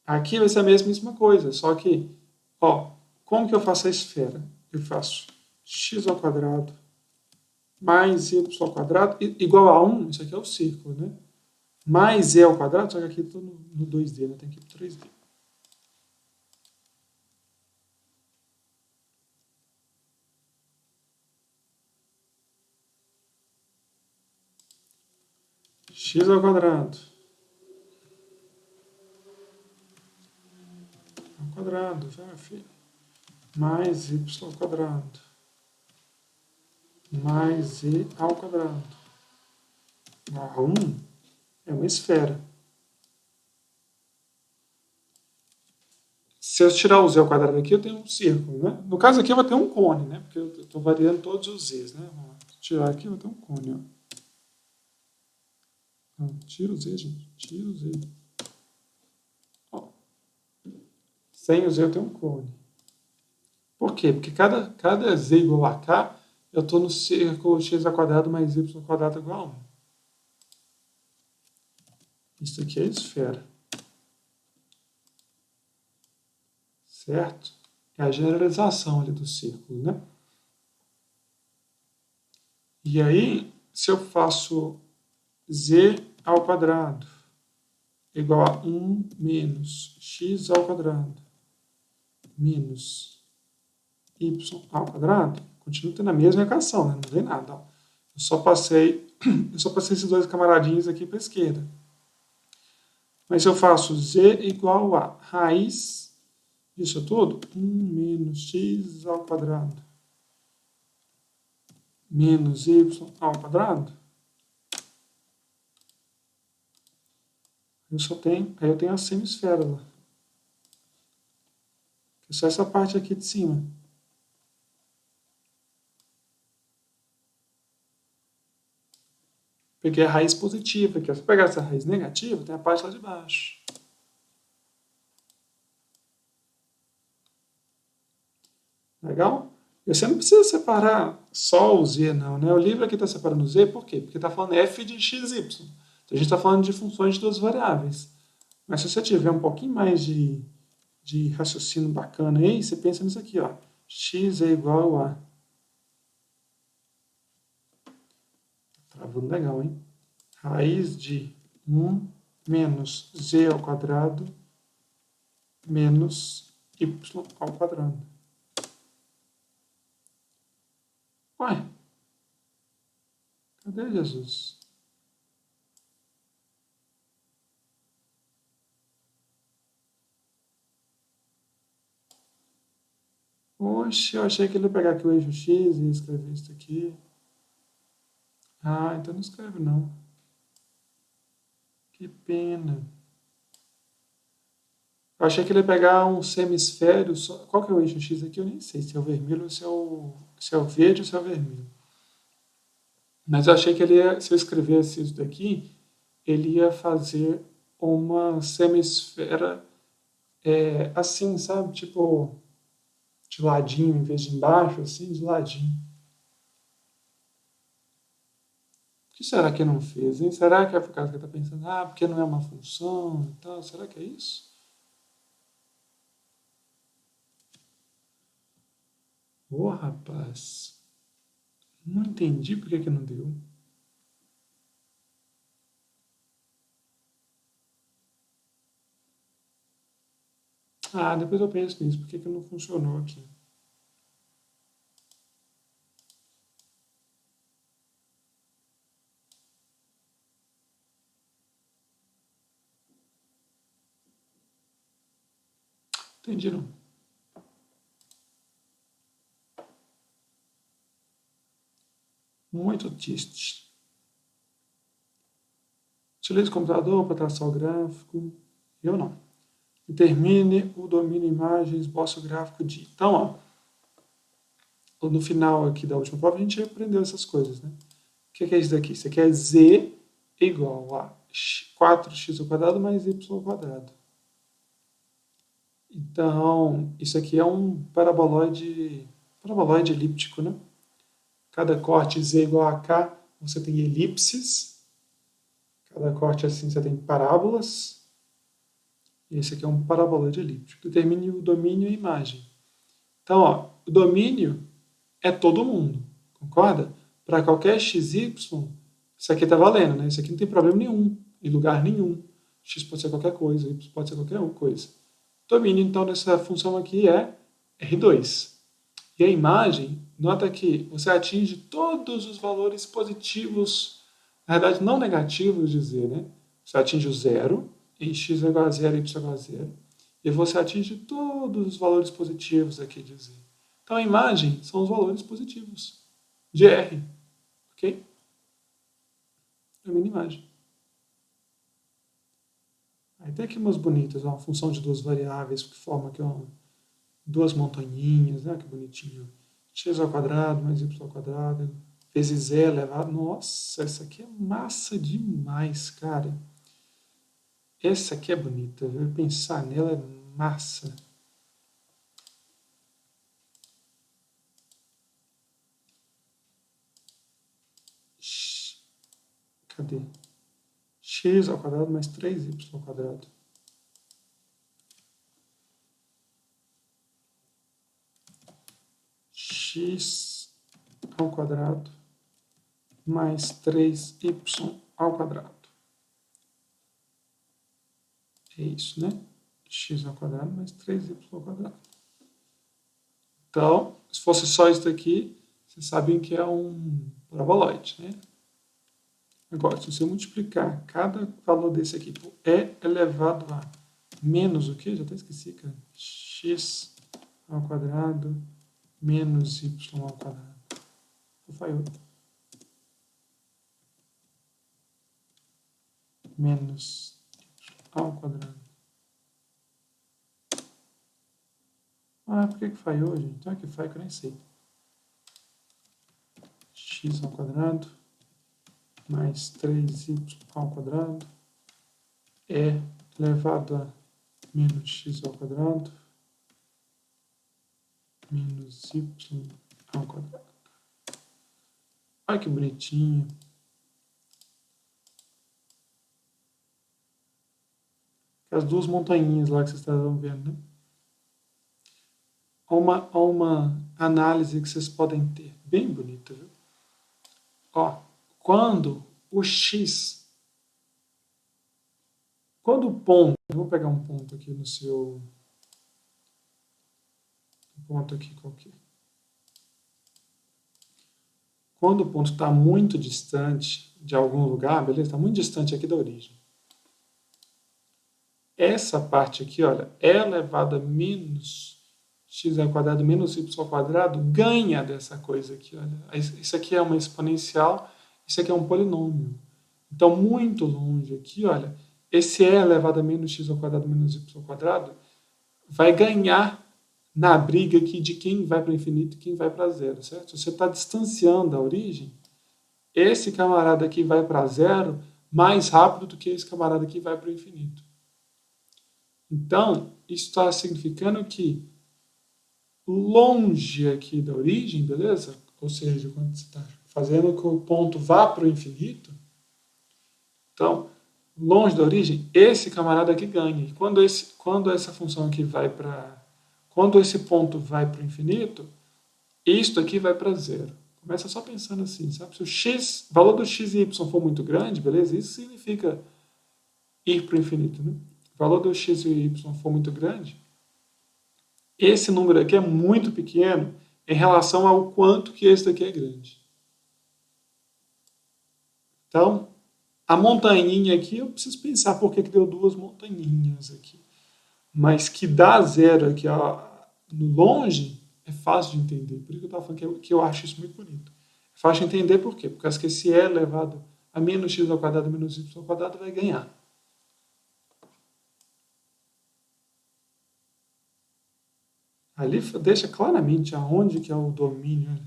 Aqui vai ser a mesma coisa, só que, ó, como que eu faço a esfera? Eu faço x ao quadrado mais y ao quadrado igual a 1, isso aqui é o círculo, né? Mais e ao quadrado, só que aqui eu estou no 2D, né? Tem que ir para o 3D. X ao quadrado. Ao quadrado, já, filho. Mais y ao quadrado. Mais e ao quadrado. A 1 é uma esfera. Se eu tirar o z ao quadrado aqui, eu tenho um círculo, né? No caso aqui eu vou ter um cone, né? Porque eu estou variando todos os z's, né? Vou tirar aqui, eu vou ter um cone, ó. Não, tira o z, gente. Tira o z. Ó. Sem o z eu tenho um cone. Por quê? Porque cada z igual a k, eu estou no círculo x ao quadrado mais y ao quadrado igual a 1. Isso aqui é esfera. Certo? É a generalização ali do círculo, né? E aí, se eu faço z ao quadrado igual a 1 menos x ao quadrado menos y ao quadrado, continua tendo a mesma equação, né? Não mudei nada. Ó. Eu só passei esses dois camaradinhos aqui para a esquerda. Mas se eu faço z igual a raiz disso tudo, 1 menos x ao quadrado menos y ao quadrado, aí eu tenho a semisfera lá. Que é só essa parte aqui de cima. Peguei a raiz positiva aqui. Se eu pegar essa raiz negativa, tem a parte lá de baixo. Legal? E você não precisa separar só o z, não, né? O livro aqui está separando o z, por quê? Porque está falando f de xy. Então a gente está falando de funções de duas variáveis. Mas se você tiver um pouquinho mais de raciocínio bacana aí, você pensa nisso aqui, ó. X é igual a... Travando legal, hein? Raiz de 1 menos z ao quadrado menos y ao quadrado. Ué, cadê Jesus? Oxe, eu achei que ele ia pegar aqui o eixo X e escrever isso aqui. Ah, então não escreve não. Que pena. Eu achei que ele ia pegar um semisfério. Qual que é o eixo X aqui? Eu nem sei se é o vermelho ou se é o verde ou se é o vermelho. Mas eu achei que ele ia, se eu escrevesse isso daqui, ele ia fazer uma semisfera assim, sabe? Tipo de ladinho em vez de embaixo, assim, de ladinho. O que será que não fez, hein? Será que é por causa que está pensando, porque não é uma função e tal? Será que é isso? Ô, rapaz, não entendi por que não deu. Depois eu penso nisso, por que não funcionou aqui? Entendi não. Muito triste. Utilize o computador para traçar o gráfico. Eu não. Determine o domínio imagens, esboço gráfico de. Então, no final aqui da última prova, a gente aprendeu essas coisas, né? O que é isso daqui? Isso aqui é z igual a 4x ao quadrado mais y ao quadrado. Então, isso aqui é um paraboloide elíptico, né? Cada corte z igual a k, você tem elipses. Cada corte assim, você tem parábolas. E esse aqui é um paraboloide elíptico. Determine o domínio e a imagem. Então, o domínio é todo mundo, concorda? Para qualquer xy, isso aqui está valendo, né? Isso aqui não tem problema nenhum, em lugar nenhum. X pode ser qualquer coisa, y pode ser qualquer coisa. O domínio, então, dessa função aqui é R2. E a imagem, nota que você atinge todos os valores positivos, na verdade não negativos de z, né? Você atinge o zero, em x é igual a zero, y é igual a zero, e você atinge todos os valores positivos aqui de z. Então a imagem são os valores positivos de R, ok? É a minha imagem. Aí tem aqui umas bonitas, uma função de duas variáveis que forma aqui duas montanhinhas, né? Que bonitinho. X ao quadrado mais y ao quadrado vezes E elevado. Nossa, essa aqui é massa demais, cara. Essa aqui é bonita, viu? Pensar nela é massa. Cadê? X ao quadrado mais 3y ao quadrado. X ao quadrado mais 3y ao quadrado. É isso, né? X ao quadrado mais 3y ao quadrado. Então, se fosse só isso daqui, vocês sabem que é um paraboloide, né? Agora, se você multiplicar cada valor desse aqui por e elevado a menos o quê? Já até esqueci, cara. X ao quadrado menos y ao quadrado. Falhou. Menos y ao quadrado. Por que falhou, gente? Então é que falha que eu nem sei. X ao quadrado mais 3y ao quadrado é elevado a menos x ao quadrado menos y ao quadrado. Olha que bonitinho. As duas montanhas lá que vocês estavam vendo, né? Há uma análise que vocês podem ter, bem bonita, viu? Quando o x, quando o ponto, vou pegar um ponto aqui no seu, ponto aqui qualquer. Quando o ponto está muito distante de algum lugar, beleza? Está muito distante aqui da origem. Essa parte aqui, olha, e elevado a menos x ao quadrado menos y ao quadrado ganha dessa coisa aqui, olha. Isso aqui é uma exponencial, isso aqui é um polinômio. Então, muito longe aqui, olha, esse e elevado a menos x ao quadrado menos y ao quadrado vai ganhar na briga aqui de quem vai para o infinito e quem vai para zero, certo? Se você está distanciando a origem, esse camarada aqui vai para zero mais rápido do que esse camarada aqui vai para o infinito. Então, isso está significando que longe aqui da origem, beleza? Ou seja, quando você está fazendo que o ponto vá para o infinito, então, longe da origem, esse camarada aqui ganha. E quando essa função aqui vai para... Quando esse ponto vai para o infinito, isto aqui vai para zero. Começa só pensando assim, sabe? Se o valor do x e y for muito grande, beleza? Isso significa ir para o infinito, né? O valor do x e y for muito grande, esse número aqui é muito pequeno em relação ao quanto que esse daqui é grande. Então, a montanhinha aqui, eu preciso pensar por que deu duas montanhinhas aqui. Mas que dá zero aqui no longe, é fácil de entender. Por isso que eu estava falando que eu acho isso muito bonito. É fácil de entender por quê? Porque causa que esse E elevado a menos x ao quadrado menos y ao quadrado vai ganhar. Ali deixa claramente aonde que é o domínio.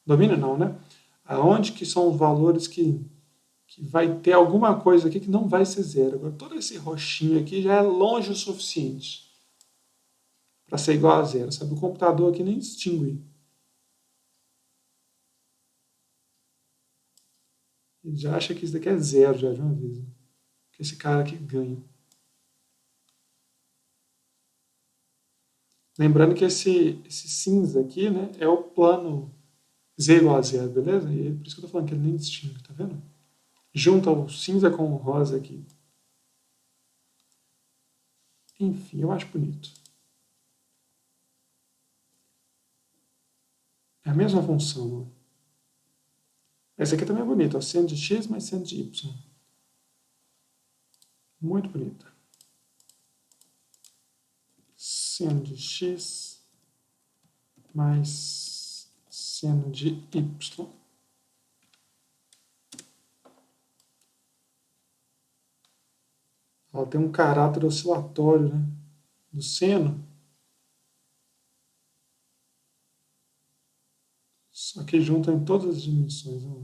Domínio não, né? Aonde que são os valores que vai ter alguma coisa aqui que não vai ser zero. Agora, todo esse roxinho aqui já é longe o suficiente para ser igual a zero, sabe? O computador aqui nem distingue. Ele já acha que isso daqui é zero já de uma vez. Né? Que esse cara aqui ganha. Lembrando que esse cinza aqui, né, é o plano z igual a zero, beleza? E por isso que eu tô falando que ele nem distingue, tá vendo? Junta o cinza com o rosa aqui. Enfim, eu acho bonito. É a mesma função. Ó. Essa aqui também é bonita, ó, seno de x mais seno de y. Muito bonita. Seno de x mais seno de y. Ela tem um caráter oscilatório, né? Do seno. Só que junta em todas as dimensões. Ó.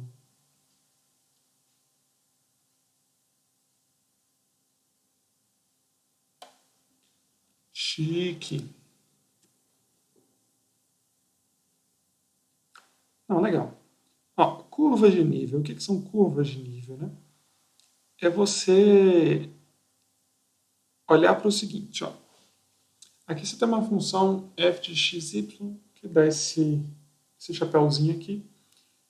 Chique. Não, legal. Ó, curvas de nível. O que são curvas de nível, né? É você olhar para o seguinte, ó. Aqui você tem uma função f de xy que dá esse chapéuzinho aqui.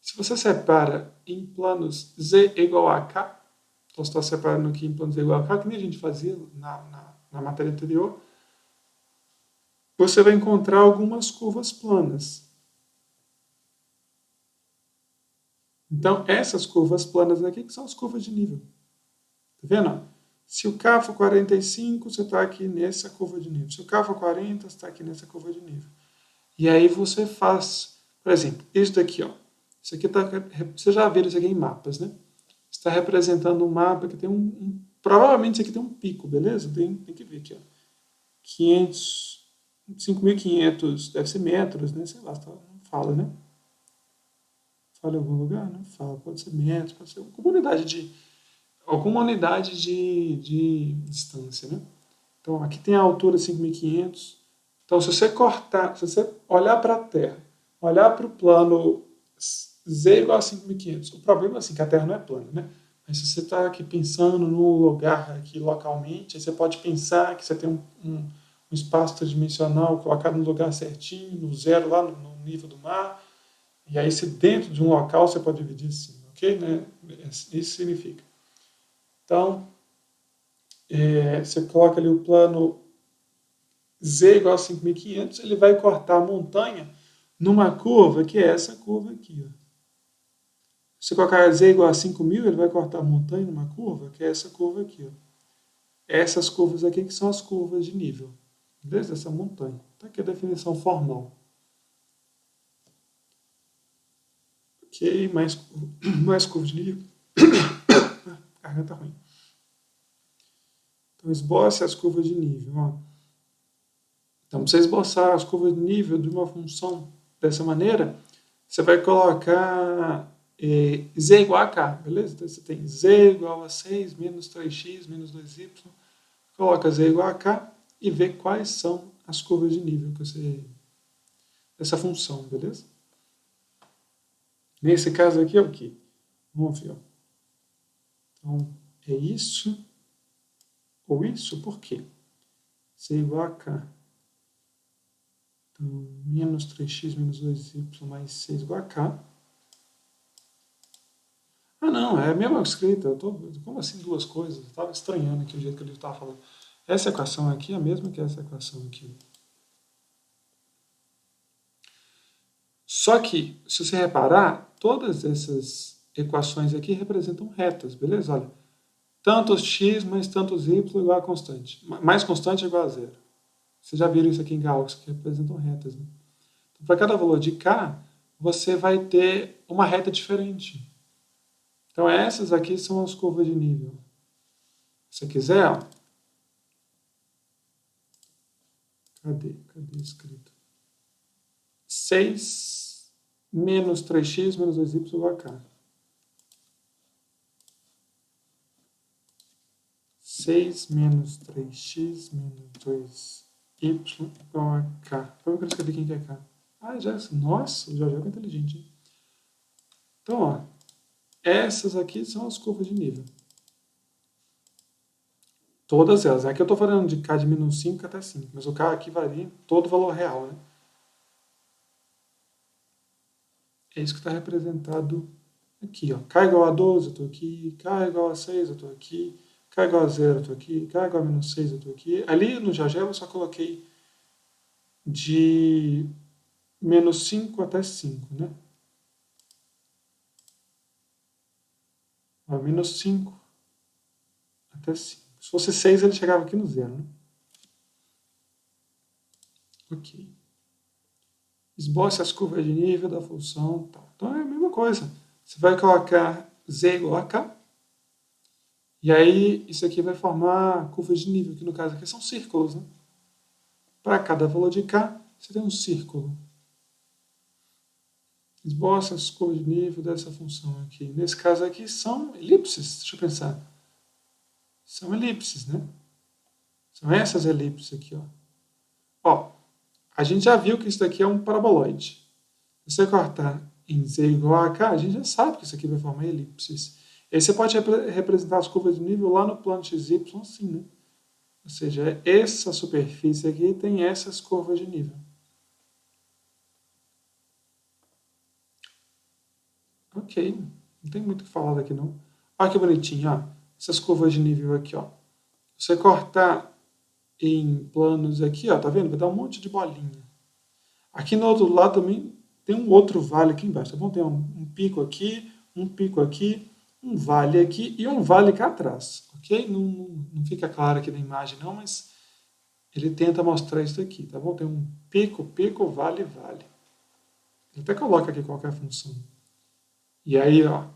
Se você separa em planos z igual a k, então você está separando aqui em planos z igual a k, que nem a gente fazia na matéria anterior, você vai encontrar algumas curvas planas. Então, essas curvas planas aqui que são as curvas de nível. Tá vendo? Se o K for 45, você está aqui nessa curva de nível. Se o K for 40, você está aqui nessa curva de nível. E aí você faz, por exemplo, isso daqui, ó. Isso aqui tá, você já viu isso aqui em mapas, né? Está representando um mapa que tem provavelmente isso aqui tem um pico, beleza? Tem que ver aqui, ó. 5.500, deve ser metros, né? Sei lá, não fala, né? Fala em algum lugar? Não fala. Pode ser metros, pode ser alguma unidade de distância, né? Então, aqui tem a altura 5.500. Então, se você cortar, se você olhar para a Terra, olhar para o plano z igual a 5.500, o problema é assim, que a Terra não é plana, né? Mas se você está aqui pensando no lugar aqui localmente, aí você pode pensar que você tem um espaço tridimensional colocado no lugar certinho, no zero lá no nível do mar, e aí se dentro de um local você pode dividir assim, ok? Né? Isso significa. Então, você coloca ali o plano z igual a 5.500, ele vai cortar a montanha numa curva que é essa curva aqui. Ó. Se colocar z igual a 5.000, ele vai cortar a montanha numa curva que é essa curva aqui. Ó. Essas curvas aqui que são as curvas de nível. Beleza? Essa montanha. Está aqui a definição formal. Ok, mais curva de nível. A garganta ruim. Então, esboce as curvas de nível. Ó. Então, para você esboçar as curvas de nível de uma função dessa maneira, você vai colocar z igual a k, beleza? Então, você tem z igual a 6 menos 3x menos 2y. Coloca z igual a k e vê quais são as curvas de nível que você dessa função, beleza? Nesse caso aqui é o quê? Vamos ver. Ó. Então, é isso ou isso, por quê? C igual a K. Então, menos 3x menos 2y mais 6 igual a K. Ah, não, é a mesma escrita. Como assim duas coisas? Eu estava estranhando aqui o jeito que ele estava falando. Essa equação aqui é a mesma que essa equação aqui. Só que, se você reparar, todas essas equações aqui representam retas, beleza? Olha, tantos x mais tantos y igual a constante. Mais constante é igual a zero. Vocês já viram isso aqui em cálculos, que representam retas. Né? Então, para cada valor de k, você vai ter uma reta diferente. Então, essas aqui são as curvas de nível. Se você quiser, ó, cadê escrito? 6 menos 3x menos 2y igual a k. 6 menos 3x menos 2y igual a k. Como que eu escrevi quem que é k? Ah, já, nossa, o Jorge é inteligente. Hein? Então, ó, essas aqui são as curvas de nível. Todas elas. Aqui eu estou falando de k de menos 5 até 5, mas o k aqui varia todo o valor real. Né? É isso que está representado aqui. Ó. K igual a 12, eu estou aqui. K igual a 6, eu estou aqui. K igual a 0, eu estou aqui. K igual a menos 6, eu estou aqui. Ali no GeoGebra eu só coloquei de menos 5 até 5, né? Ó, menos 5 até 5. Se fosse 6, ele chegava aqui no 0, né? Ok. Esboce as curvas de nível da função. Tal. Então é a mesma coisa. Você vai colocar z igual a k. E aí isso aqui vai formar curvas de nível, que no caso aqui são círculos. Né? Para cada valor de k, você tem um círculo. Esboça as curvas de nível dessa função aqui. Nesse caso aqui são elipses. Deixa eu pensar. São elipses, né? São essas elipses aqui, ó. Ó, a gente já viu que isso daqui é um paraboloide. Se você cortar em z igual a k, a gente já sabe que isso aqui vai formar elipses. E aí você pode representar as curvas de nível lá no plano xy assim, né? Ou seja, essa superfície aqui tem essas curvas de nível. Ok, não tem muito o que falar daqui não. Olha que bonitinho, ó. Essas curvas de nível aqui, ó. Você cortar em planos aqui, ó, tá vendo? Vai dar um monte de bolinha. Aqui no outro lado também tem um outro vale aqui embaixo, tá bom? Tem um pico aqui, um vale aqui e um vale cá atrás, ok? Não fica claro aqui na imagem não, mas ele tenta mostrar isso aqui, tá bom? Tem um pico, pico, vale, vale. Ele até coloca aqui qual é a função. E aí, ó,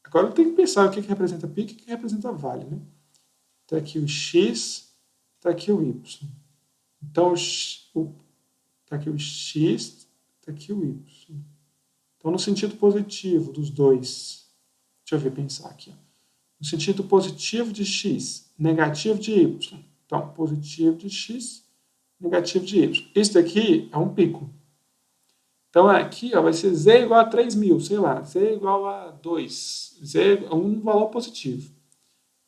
agora eu tenho que pensar o que representa pico e o que representa vale, né? Tá aqui o x, tá aqui o y. Então, tá aqui o x, tá aqui o y. Então, no sentido positivo dos dois, deixa eu ver, pensar aqui. Ó. No sentido positivo de x, negativo de y. Então, positivo de x, negativo de y. Isso daqui é um pico. Então, aqui ó, vai ser z igual a 3.000, sei lá, z igual a 2. Z é um valor positivo.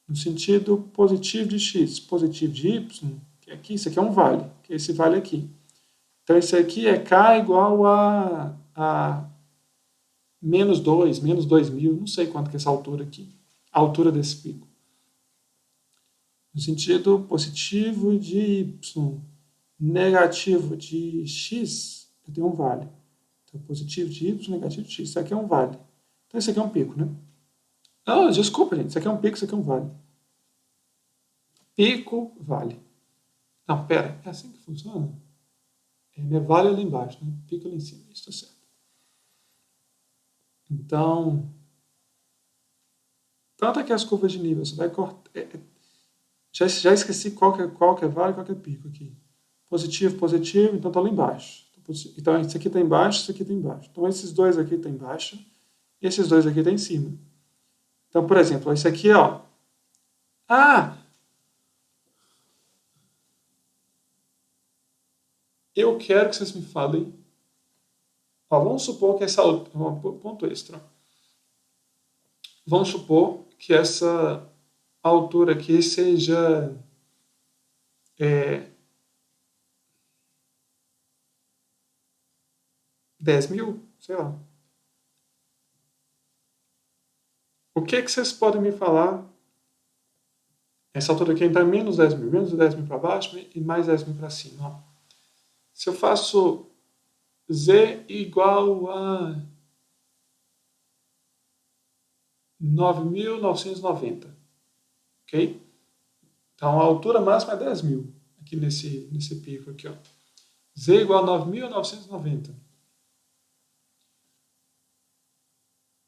No sentido positivo de x, positivo de y, que é aqui, isso aqui é um vale, que é esse vale aqui. Então, isso aqui é k igual a menos 2, menos 2.000, não sei quanto que é essa altura aqui, a altura desse pico. No sentido positivo de y, negativo de x, eu tenho um vale. Então, positivo de y, negativo de x, isso aqui é um vale. Então, isso aqui é um pico, né? Não, desculpa, gente, isso aqui é um pico, isso aqui é um vale. Pico, vale. Não, pera, é assim que funciona? É vale ali embaixo, né? Pico ali em cima, isso está certo. Então, tanto aqui as curvas de nível, você vai cortar. Já esqueci qual que é vale e qual que é pico aqui. Positivo, positivo, então está lá embaixo. Então, esse aqui está embaixo, esse aqui está embaixo. Então, esses dois aqui estão embaixo e esses dois aqui estão em cima. Então, por exemplo, esse aqui, ó. Ah! Eu quero que vocês me falem Ó, vamos supor que essa... Ponto extra. Vamos supor que essa altura aqui seja... 10 mil, sei lá. O que vocês podem me falar? Essa altura aqui está menos 10 mil. Menos 10 mil para baixo e mais 10 mil para cima. Ó. Se eu faço z igual a 9.990, ok? Então a altura máxima é 10 mil, aqui nesse pico aqui, ó. Z igual a 9.990.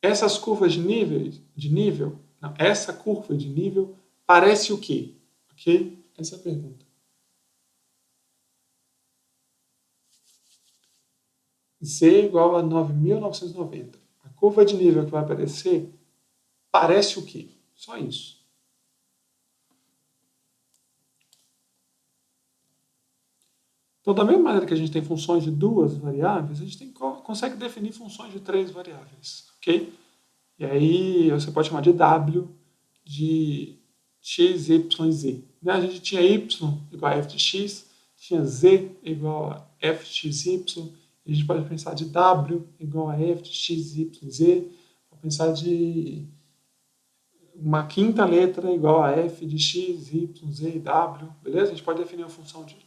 Essas curvas de nível, não, essa curva de nível parece o quê? Ok? Essa é a pergunta. Z igual a 9.990. A curva de nível que vai aparecer parece o quê? Só isso. Então, da mesma maneira que a gente tem funções de duas variáveis, a gente consegue definir funções de três variáveis, ok? E aí você pode chamar de W de x, y e z. Né? A gente tinha y igual a f de x, tinha z igual a f de x, y. A gente pode pensar de W igual a f de x, y e z. Pode pensar de uma quinta letra igual a f de x, y, z e w. Beleza? A gente pode definir uma função de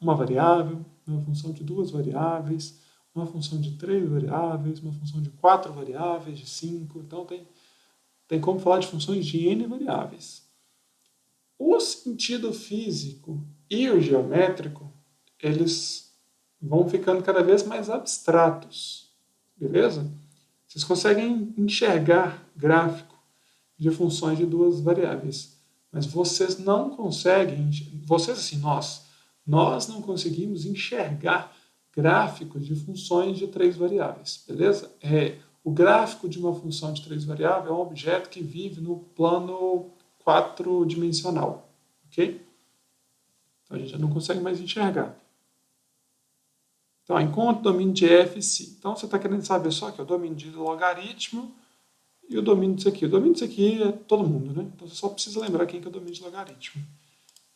uma variável, uma função de duas variáveis, uma função de três variáveis, uma função de quatro variáveis, de cinco. Então, tem como falar de funções de n variáveis. O sentido físico e o geométrico, eles vão ficando cada vez mais abstratos. Beleza? Vocês conseguem enxergar gráfico de funções de duas variáveis, mas vocês não conseguem, vocês assim, nós não conseguimos enxergar gráficos de funções de três variáveis, beleza? O gráfico de uma função de três variáveis é um objeto que vive no plano 4-dimensional, ok? Então a gente já não consegue mais enxergar. Então, encontre o domínio de f e c. Então você está querendo saber só que é o domínio de logaritmo e o domínio disso aqui. O domínio disso aqui é todo mundo, né? Então você só precisa lembrar quem que é o domínio de logaritmo.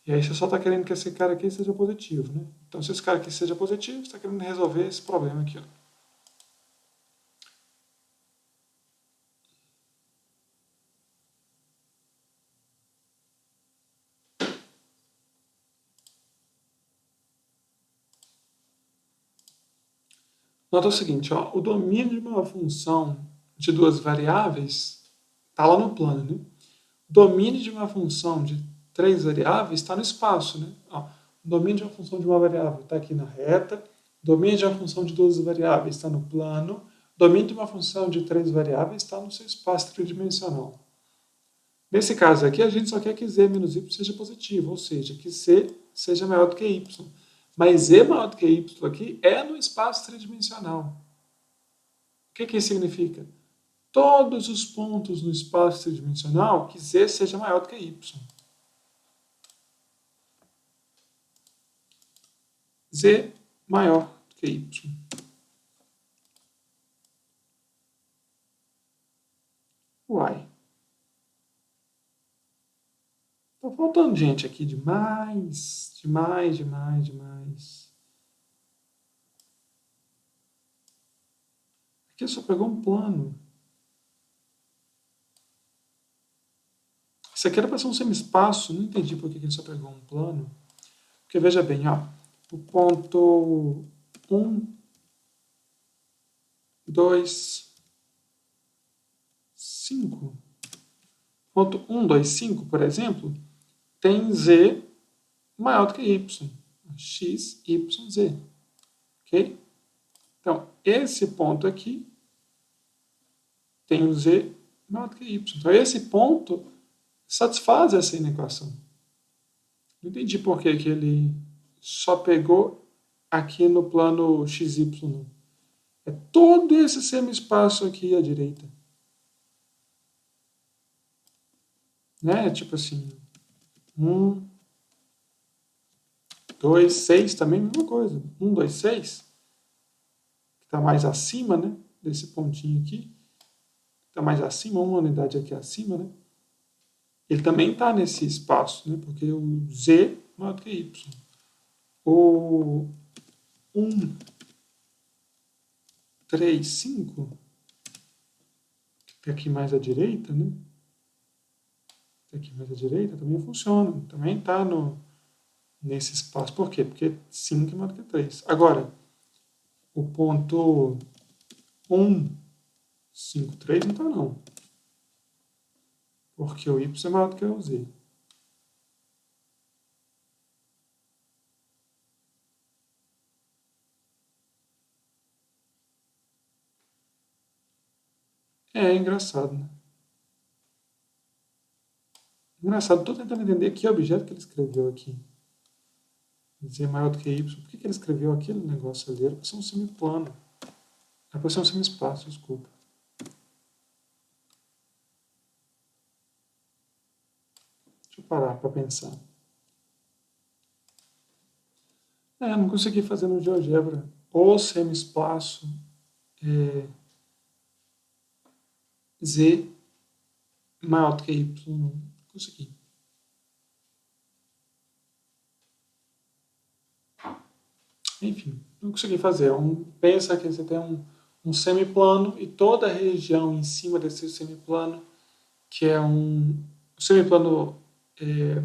E aí você só está querendo que esse cara aqui seja positivo, né? Então se esse cara aqui seja positivo, você está querendo resolver esse problema aqui, ó. Nota o seguinte, ó, o domínio de uma função de duas variáveis está lá no plano, né? O domínio de uma função de três variáveis está no espaço, né? Ó, o domínio de uma função de uma variável está aqui na reta, o domínio de uma função de duas variáveis está no plano, o domínio de uma função de três variáveis está no seu espaço tridimensional. Nesse caso aqui, a gente só quer que z menos y seja positivo, ou seja, que c seja maior do que y. Mas z maior do que y aqui é no espaço tridimensional. O que isso significa? Todos os pontos no espaço tridimensional que z seja maior do que y. Z maior do que y. Uai. Tá faltando gente aqui demais. Aqui só pegou um plano. Isso aqui era para ser um semi-espaço. Não entendi por que ele só pegou um plano. Porque veja bem, ó. O ponto 1, 2, 5. Ponto 1, 2, 5, por exemplo, tem z maior do que y. X, y, z. Ok? Então, esse ponto aqui tem o z maior do que y. Então, esse ponto satisfaz essa inequação. Não entendi por que ele só pegou aqui no plano xy. É todo esse semi-espaço aqui à direita. Né? Tipo assim, 1, 2, 6 também, mesma coisa. 1, 2, 6. está mais acima, né, desse pontinho aqui, está mais acima, uma unidade aqui acima, né, ele também está nesse espaço, né, porque o Z é maior do que Y. O 1, 3, 5, que aqui mais à direita, né, aqui mais à direita também funciona, também está nesse espaço. Por quê? Porque 5 é maior do que 3. Agora, o ponto 1, 5, 3 não está não. Porque o Y é maior do que o Z. É engraçado, né? Engraçado, estou tentando entender que objeto que ele escreveu aqui. Z maior do que Y. Por que ele escreveu aquele negócio ali? Era para ser um semiplano. Era para ser um semi-espaço, desculpa. Deixa eu parar para pensar. Não consegui fazer no GeoGebra. O semi-espaço Z maior do que Y. Não consegui. Enfim, não consegui fazer. Pensa que você tem um semiplano e toda a região em cima desse semiplano, que é o semiplano é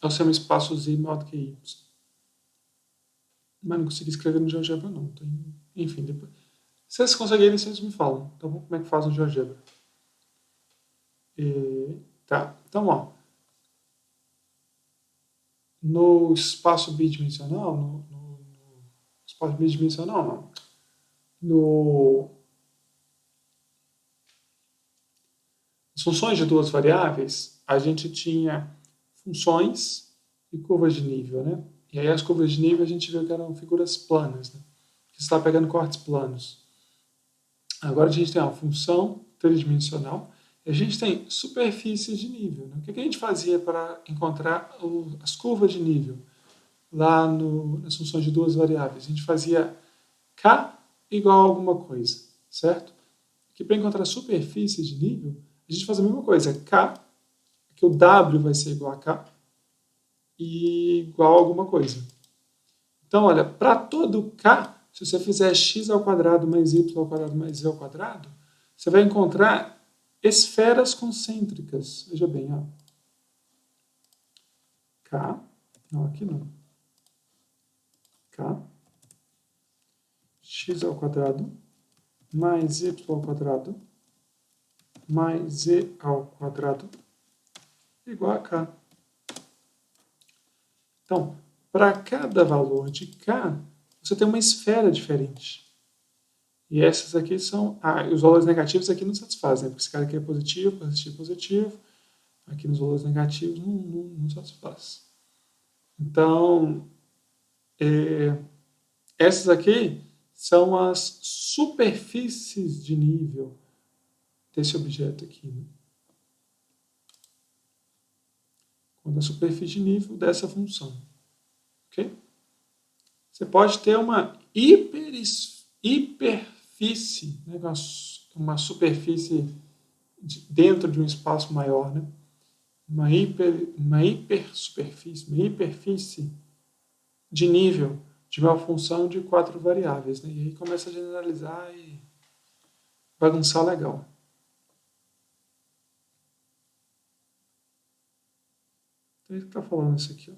o semi-espaço Z maior do que Y. Mas não consegui escrever no GeoGebra não. Enfim, depois. Se vocês conseguirem, vocês me falam, tá bom? Como é que faz no GeoGebra. Tá, então, ó. No espaço bidimensional, no espaço bidimensional não. As funções de duas variáveis, a gente tinha funções e curvas de nível, né? E aí as curvas de nível a gente viu que eram figuras planas, né? Que você está pegando cortes planos. Agora a gente tem uma função tridimensional e a gente tem superfícies de nível. Né? O que a gente fazia para encontrar as curvas de nível lá nas funções de duas variáveis? A gente fazia k igual a alguma coisa, certo? Aqui para encontrar superfície de nível, a gente faz a mesma coisa, k, que o w vai ser igual a k, e igual a alguma coisa. Então, olha, para todo k, se você fizer x ao quadrado mais y ao quadrado mais z ao quadrado, você vai encontrar esferas concêntricas. Veja bem, ó. K, não, aqui não. K, x ao quadrado mais y ao quadrado mais z ao quadrado igual a k. Então, para cada valor de k, você tem uma esfera diferente. E essas aqui são... os valores negativos aqui não satisfazem, né? Porque esse cara aqui é positivo, positivo, positivo. Aqui nos valores negativos não satisfaz. Então, essas aqui são as superfícies de nível desse objeto aqui. Né? Quando a superfície de nível dessa função. Ok? Você pode ter uma hiperfície, né? Uma superfície dentro de um espaço maior, né? Uma hipersuperfície, uma hiperfície de nível de uma função de 4 variáveis. Né? E aí começa a generalizar e bagunçar legal. Então, ele está falando isso aqui. Ó.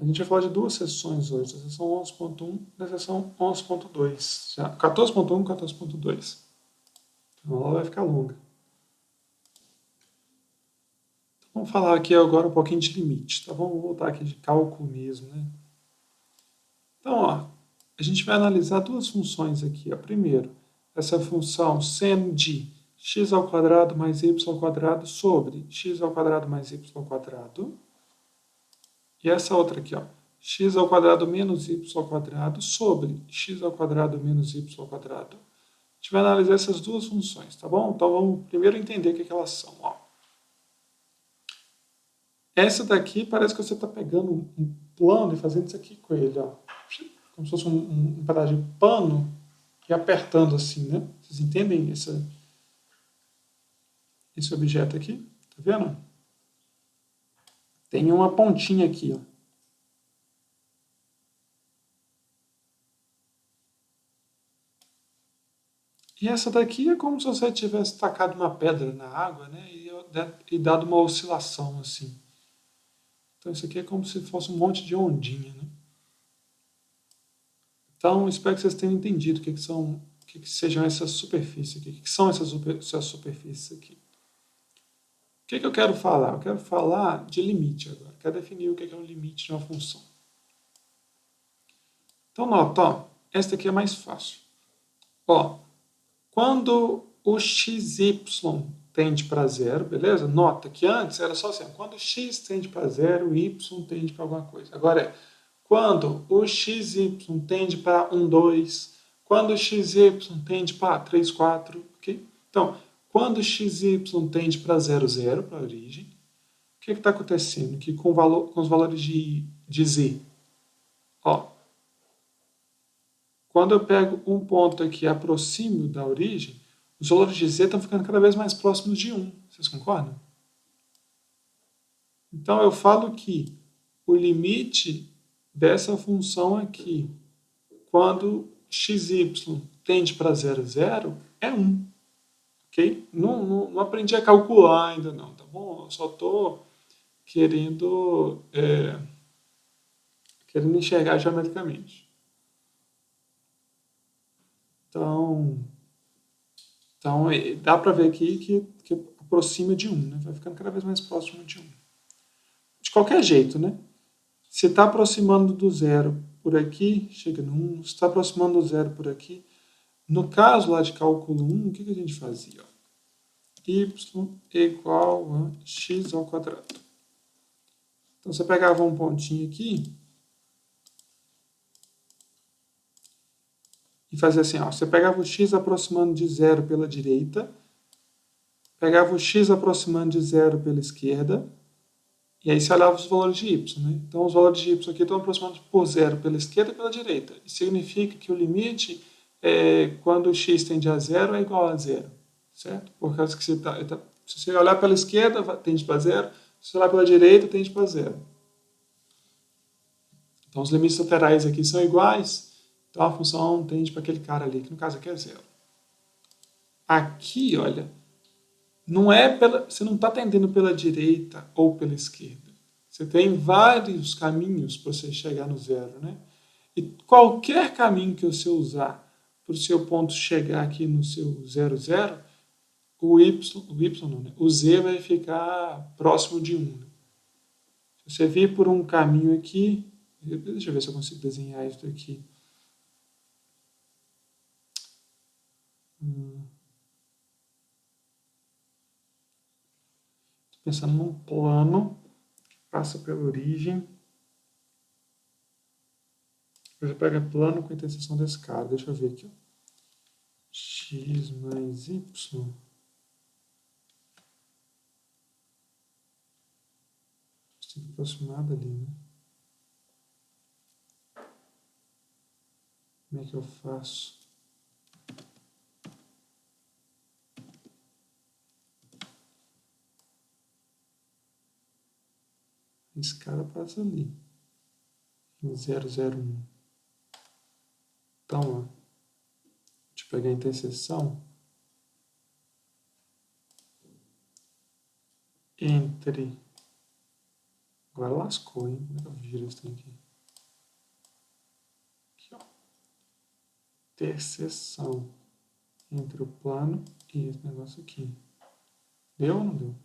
A gente vai falar de duas sessões hoje, a sessão 11.1 e a sessão 11.2. 14.1 e 14.2. Então, ela vai ficar longa. Então, vamos falar aqui agora um pouquinho de limite. Tá? Vamos voltar aqui de cálculo mesmo. Né? Então, ó, a gente vai analisar duas funções aqui. Ó. Primeiro, essa função seno de x ao quadrado mais y ao quadrado sobre x ao quadrado mais y ao quadrado. E essa outra aqui, ó, x ao quadrado menos y ao quadrado sobre x ao quadrado menos y ao quadrado. A gente vai analisar essas duas funções, tá bom? Então vamos primeiro entender o que elas são. Ó. Essa daqui parece que você está pegando um plano e fazendo isso aqui com ele, ó. Como se fosse um pedaço de pano e apertando assim, né? Vocês entendem esse objeto aqui? Tá vendo? Tem uma pontinha aqui, ó. E essa daqui é como se você tivesse tacado uma pedra na água, né? E dado uma oscilação assim. Então isso aqui é como se fosse um monte de ondinha, né? Então espero que vocês tenham entendido o que sejam essas superfícies aqui, o que são essas superfícies aqui. O que eu quero falar? Eu quero falar de limite agora. Quero definir o que é um limite de uma função. Então nota, ó, esta aqui é mais fácil. Ó, quando o xy tende para zero, beleza? Nota que antes era só assim, quando x tende para zero, o y tende para alguma coisa. Agora é, quando o xy tende para 1, 2, quando o xy tende para 3, 4, ok? Então, quando o xy tende para 0, 0, para a origem, o que está acontecendo? Que com os valores de z, ó, quando eu pego um ponto aqui aproximo da origem, os valores de z estão ficando cada vez mais próximos de 1. Vocês concordam? Então eu falo que o limite dessa função aqui, quando xy tende para 0, 0, é 1. Ok? Não aprendi a calcular ainda não, tá bom? Eu só estou querendo enxergar geometricamente. Então dá para ver aqui que aproxima de 1, né? Vai ficando cada vez mais próximo de 1. De qualquer jeito, né? Se está aproximando do zero por aqui, chega no 1. Se está aproximando do zero por aqui. No caso lá de cálculo 1, o que a gente fazia? Y igual a x ao quadrado. Então você pegava um pontinho aqui e fazia assim, ó, você pegava o x aproximando de zero pela direita, pegava o x aproximando de zero pela esquerda, e aí você olhava os valores de y, né? Então os valores de y aqui estão aproximados por zero pela esquerda e pela direita. Isso significa que o limite, quando o x tende a zero, é igual a zero, certo? Por causa que se você olhar pela esquerda, tende para zero, se você olhar pela direita, tende para zero. Então os limites laterais aqui são iguais, então a função tende para aquele cara ali, que no caso aqui é zero. Aqui, olha, você não está tendendo pela direita ou pela esquerda. Você tem vários caminhos para você chegar no zero, né? E qualquer caminho que você usar para o seu ponto chegar aqui no seu 0, 0, o z vai ficar próximo de 1. Né? Se você vir por um caminho aqui, deixa eu ver se eu consigo desenhar isso aqui. Estou pensando num plano que passa pela origem. Você pega plano com a interseção desse cara. Deixa eu ver aqui. Ó. X mais Y. Tem que aproximar dali, né? Como é que eu faço? Esse cara passa ali. Em 001. Então, ó. Deixa eu pegar a interseção entre... Agora lascou, hein? Como é que eu viro isso aqui? Aqui, ó. Interseção entre o plano e esse negócio aqui. Deu ou não deu?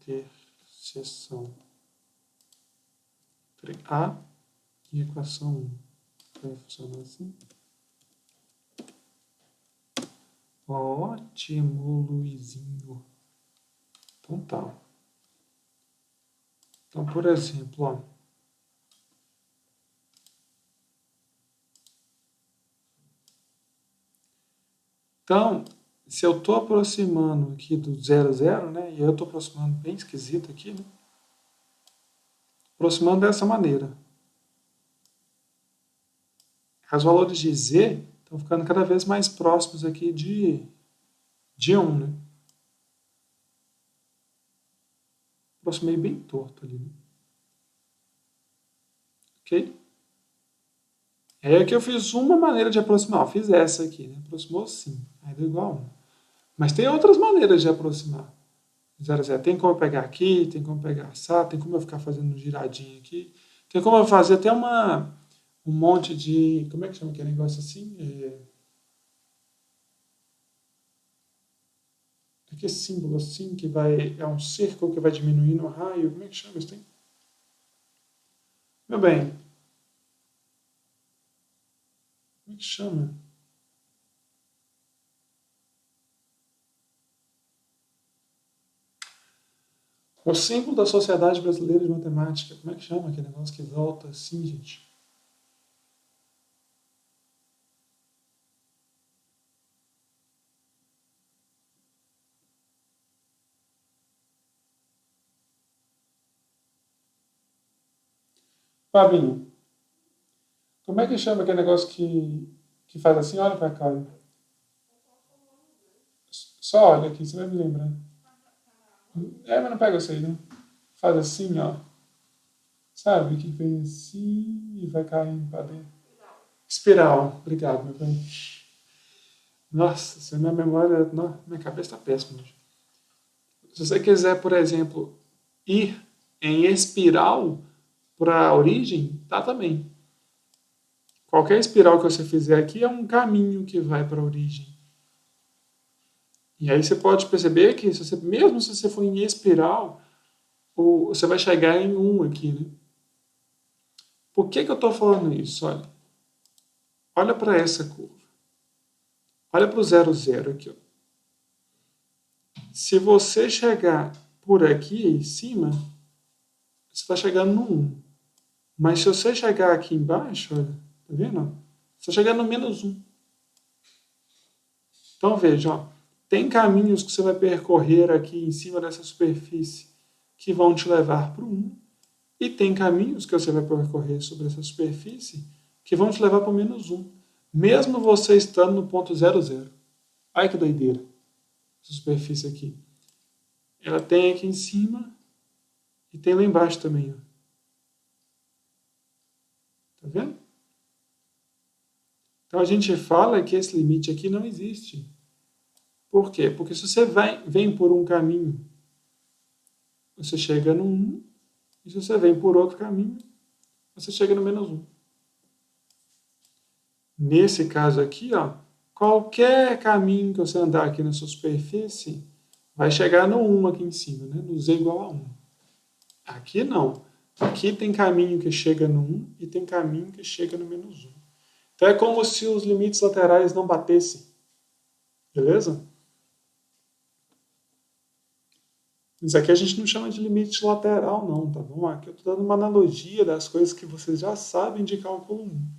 Interseção entre A e equação 1. Vai funcionar assim. Ótimo, Luizinho. Então tá. Então, por exemplo, ó, Então, se eu estou aproximando aqui do 0, 0, né? E eu estou aproximando bem esquisito aqui, né? Aproximando dessa maneira. Os valores de z estão ficando cada vez mais próximos aqui de 1, né? Aproximei bem torto ali, né? Ok? Aí aqui eu fiz uma maneira de aproximar. Eu fiz essa aqui, né? Aproximou sim. Aí deu igual a 1. Mas tem outras maneiras de aproximar. 0, 0. Tem como eu pegar aqui, tem como pegar assar, tem como eu ficar fazendo um giradinho aqui. Tem como eu fazer até um monte de... Como é que chama aquele negócio assim? Aquele símbolo assim que vai... É um círculo que vai diminuindo o raio. Como é que chama isso? Tem? Meu bem, como é que chama? O símbolo da Sociedade Brasileira de Matemática. Como é que chama aquele negócio que volta assim, gente? Fabinho, como é que chama aquele negócio que faz assim? Olha pra cá. Olha. Só olha aqui, você vai me lembrar. Mas não pega isso aí, não. Faz assim, ó. Sabe? Que vem assim e vai caindo pra dentro. Espiral. Obrigado, meu bem. Nossa, se minha memória. Não, minha cabeça tá péssima hoje. Se você quiser, por exemplo, ir em espiral para a origem, tá também. Qualquer espiral que você fizer aqui é um caminho que vai para a origem. E aí você pode perceber que se você, mesmo se você for em espiral, você vai chegar em 1 aqui, né? Por que eu estou falando isso? Olha para essa curva. Olha para o 0, 0 aqui. Ó. Se você chegar por aqui em cima, você está chegando no 1. Mas se você chegar aqui embaixo, olha, tá vendo? Você está chegando no menos 1. Então veja, ó, tem caminhos que você vai percorrer aqui em cima dessa superfície que vão te levar para o 1, e tem caminhos que você vai percorrer sobre essa superfície que vão te levar para o menos 1, mesmo você estando no ponto 0, 0. Olha que doideira, essa superfície aqui. Ela tem aqui em cima e tem lá embaixo também. Ó. Tá vendo? Então a gente fala que esse limite aqui não existe. Por quê? Porque se você vem por um caminho, você chega no 1, e se você vem por outro caminho, você chega no menos 1. Nesse caso aqui, ó, qualquer caminho que você andar aqui na sua superfície vai chegar no 1 aqui em cima, né? No z igual a 1. Aqui não. Aqui tem caminho que chega no 1 e tem caminho que chega no menos 1. Então é como se os limites laterais não batessem. Beleza? Isso aqui a gente não chama de limite lateral, não, tá bom? Aqui eu estou dando uma analogia das coisas que vocês já sabem de cálculo 1.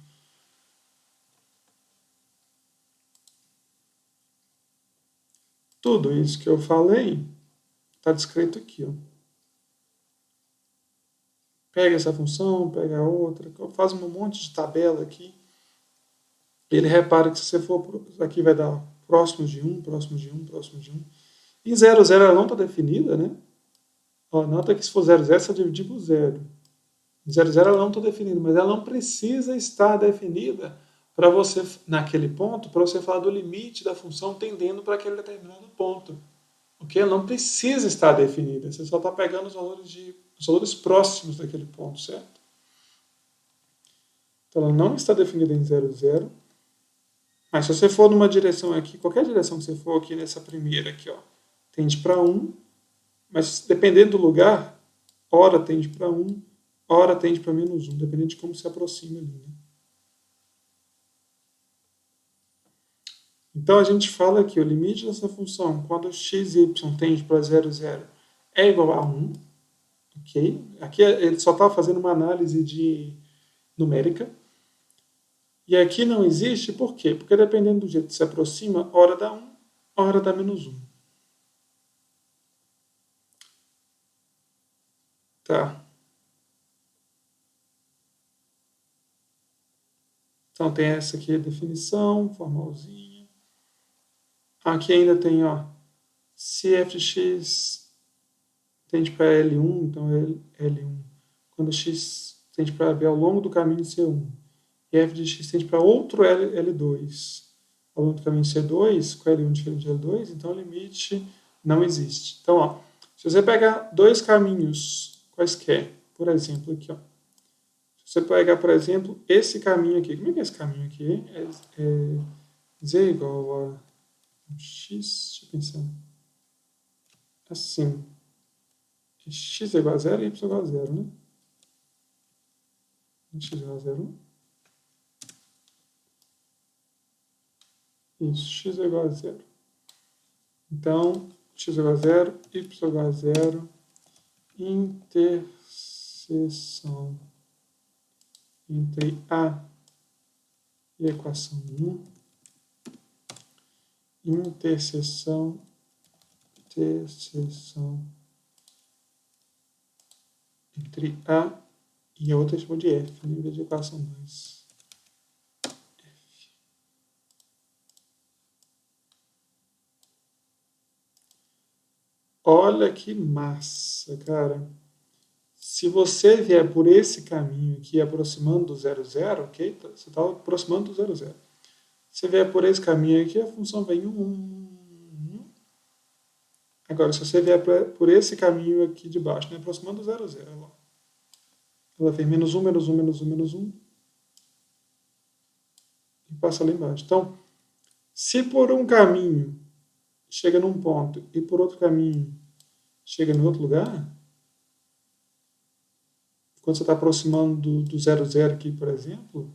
Tudo isso que eu falei está descrito aqui. Ó. Pega essa função, pega a outra, faz um monte de tabela aqui. Ele repara que se você for aqui vai dar próximo de 1, próximo de 1, próximo de 1. Em 0, 0 ela não está definida, né? Ó, nota que se for 0, 0, você divide por 0. Em 0, 0 ela não está definida, mas ela não precisa estar definida para você, naquele ponto, para você falar do limite da função tendendo para aquele determinado ponto. Ok? Ela não precisa estar definida, você só está pegando os valores próximos daquele ponto, certo? Então ela não está definida em 0, 0. Mas se você for numa direção aqui, qualquer direção que você for aqui nessa primeira aqui, ó, tende para 1, mas dependendo do lugar, hora tende para 1, hora tende para menos 1, dependendo de como se aproxima ali. Né? Então a gente fala que o limite dessa função, quando x e y tende para 0, 0, é igual a 1. Okay? Aqui ele só está fazendo uma análise numérica. E aqui não existe, por quê? Porque dependendo do jeito que se aproxima, hora dá 1, hora dá menos 1. Tá. Então tem essa aqui a definição, formalzinha. Aqui ainda tem, ó, se f de x tende para L1, então é L1. Quando x tende para B ao longo do caminho C1, e f de x tende para outro L2 ao longo do caminho C2, com L1 diferente de L2, então o limite não existe. Então, ó, se você pegar dois caminhos quaisquer, por exemplo, aqui, ó, se você pegar, por exemplo, esse caminho aqui, como é que é esse caminho aqui? É z igual a x, deixa eu pensar, assim, x é igual a 0 e y é igual a 0, né? X é igual a 0. Isso, x é igual a 0. Então, x é igual a 0, y é igual a 0, interseção entre A e a equação 1, interseção entre A e a outra chamou de F, em vez de equação 2. Olha que massa, cara. Se você vier por esse caminho aqui, aproximando do 0, 0, ok? Você está aproximando do 0, 0. Se vier por esse caminho aqui, a função vem 1. Agora, se você vier por esse caminho aqui de baixo, né, aproximando do 0, 0, ela vem menos 1, menos 1, menos 1, menos 1, e passa lá embaixo. Então, se por um caminho chega num ponto e por outro caminho chega em outro lugar, quando você está aproximando do 0, 0 aqui, por exemplo,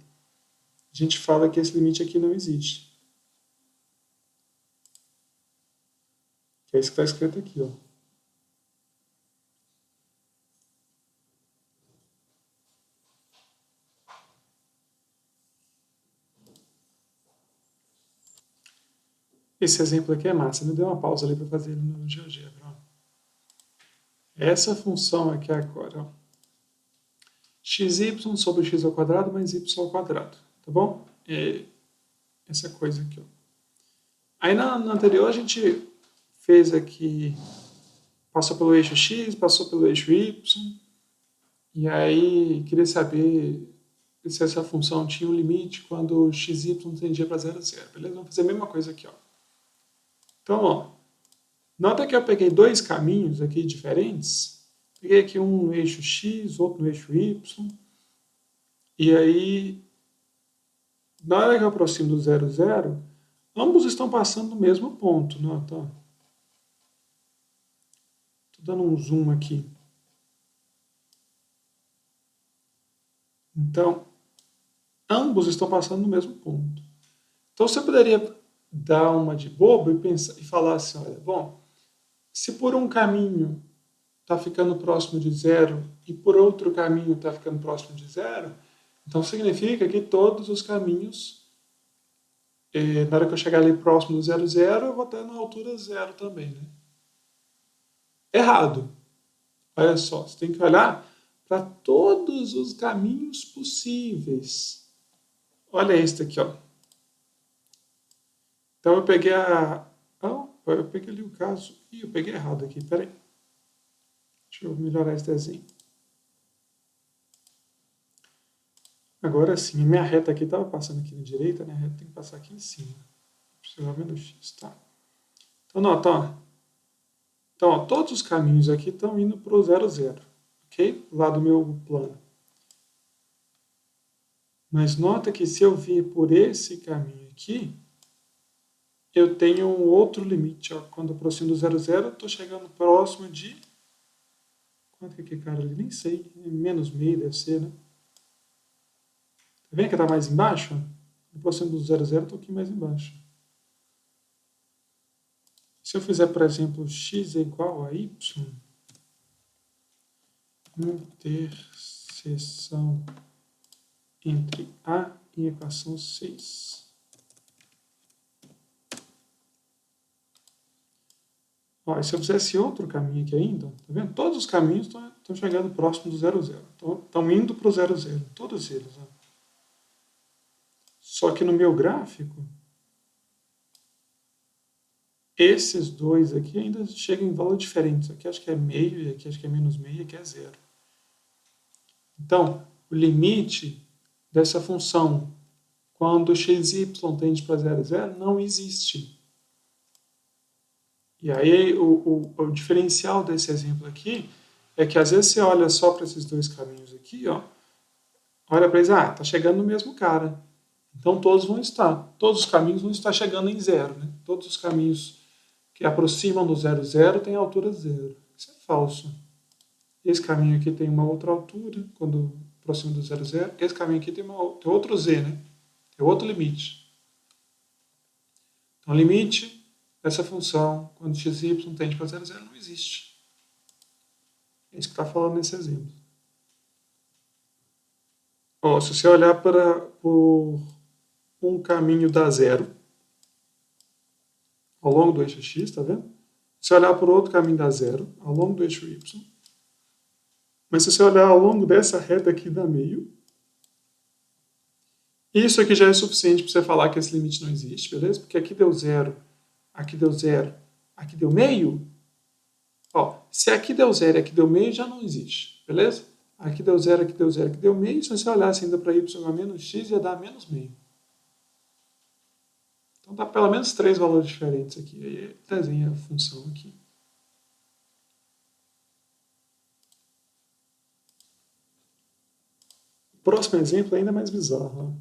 a gente fala que esse limite aqui não existe. Que é isso que está escrito aqui, ó. Esse exemplo aqui é massa, me deu uma pausa ali para fazer ele no GeoGebra. Essa função aqui agora, ó, xy sobre x ao quadrado mais y ao quadrado, tá bom? É essa coisa aqui, ó. Aí na anterior a gente fez aqui, passou pelo eixo x, passou pelo eixo y, e aí queria saber se essa função tinha um limite quando xy tendia para 0, 0, beleza? Vamos fazer a mesma coisa aqui, ó. Então, ó, nota que eu peguei dois caminhos aqui diferentes. Peguei aqui um no eixo x, outro no eixo y. E aí, na hora que eu aproximo do 0, 0, ambos estão passando no mesmo ponto. Estou dando um zoom aqui. Então, ambos estão passando no mesmo ponto. Então, você poderia dar uma de bobo e falar assim, olha, bom, se por um caminho está ficando próximo de 0 e por outro caminho está ficando próximo de 0, então significa que todos os caminhos, na hora que eu chegar ali próximo do 0, 0, eu vou estar na altura 0 também, né? Errado. Olha só, você tem que olhar para todos os caminhos possíveis. Olha este aqui, ó. Então eu peguei eu peguei ali o caso. Ih, eu peguei errado aqui, peraí. Deixa eu melhorar esse desenho. Agora sim, a minha reta aqui estava passando aqui na direita, né? A reta tem que passar aqui em cima. Precisava menos x, tá? Então, nota, ó. Então, ó, todos os caminhos aqui estão indo para o 0, 0, ok? Lá do meu plano. Mas nota que se eu vir por esse caminho aqui, eu tenho um outro limite. Ó. Quando eu aproximo do 0, 0, eu estou chegando próximo de... Quanto que é que cara ali? Nem sei. Menos meio deve ser, né? Tá vendo que está mais embaixo? No próximo do 0, 0, estou aqui mais embaixo. Se eu fizer, por exemplo, x é igual a y, interseção entre A e equação 6. Ó, e se eu fizesse outro caminho aqui ainda, tá vendo? Todos os caminhos estão chegando próximo do 0, 0. Estão indo para o 0, 0. Todos eles. Ó. Só que no meu gráfico, esses dois aqui ainda chegam em valor diferente. Aqui acho que é meio, e aqui acho que é menos meio, e aqui é 0. Então, o limite dessa função, quando xy tende para 0, 0, não existe. E aí, o diferencial desse exemplo aqui é que às vezes você olha só para esses dois caminhos aqui, ó, olha para eles, tá chegando no mesmo cara. Então todos os caminhos vão estar chegando em 0, né? Todos os caminhos que aproximam do 0, 0 têm altura 0. Isso é falso. Esse caminho aqui tem uma outra altura, quando aproxima do 0, 0. Esse caminho aqui tem outro z, né? Tem outro limite. Então, o limite dessa função, quando xy tende para 0, 0, não existe. É isso que está falando nesse exemplo. Ó, se você olhar por um caminho dá 0, ao longo do eixo x, tá vendo? Se você olhar por outro caminho dá 0, ao longo do eixo y. Mas se você olhar ao longo dessa reta aqui dá meio. Isso aqui já é suficiente para você falar que esse limite não existe, beleza? Porque aqui deu 0, aqui deu 0, aqui deu meio. Ó, se aqui deu 0 e aqui deu meio, já não existe, beleza? Aqui deu 0, aqui deu 0, aqui deu meio. Se você olhasse ainda para y a menos x, ia dar menos meio. Então dá pelo menos 3 valores diferentes aqui. Aí desenha a função aqui. O próximo exemplo é ainda mais bizarro.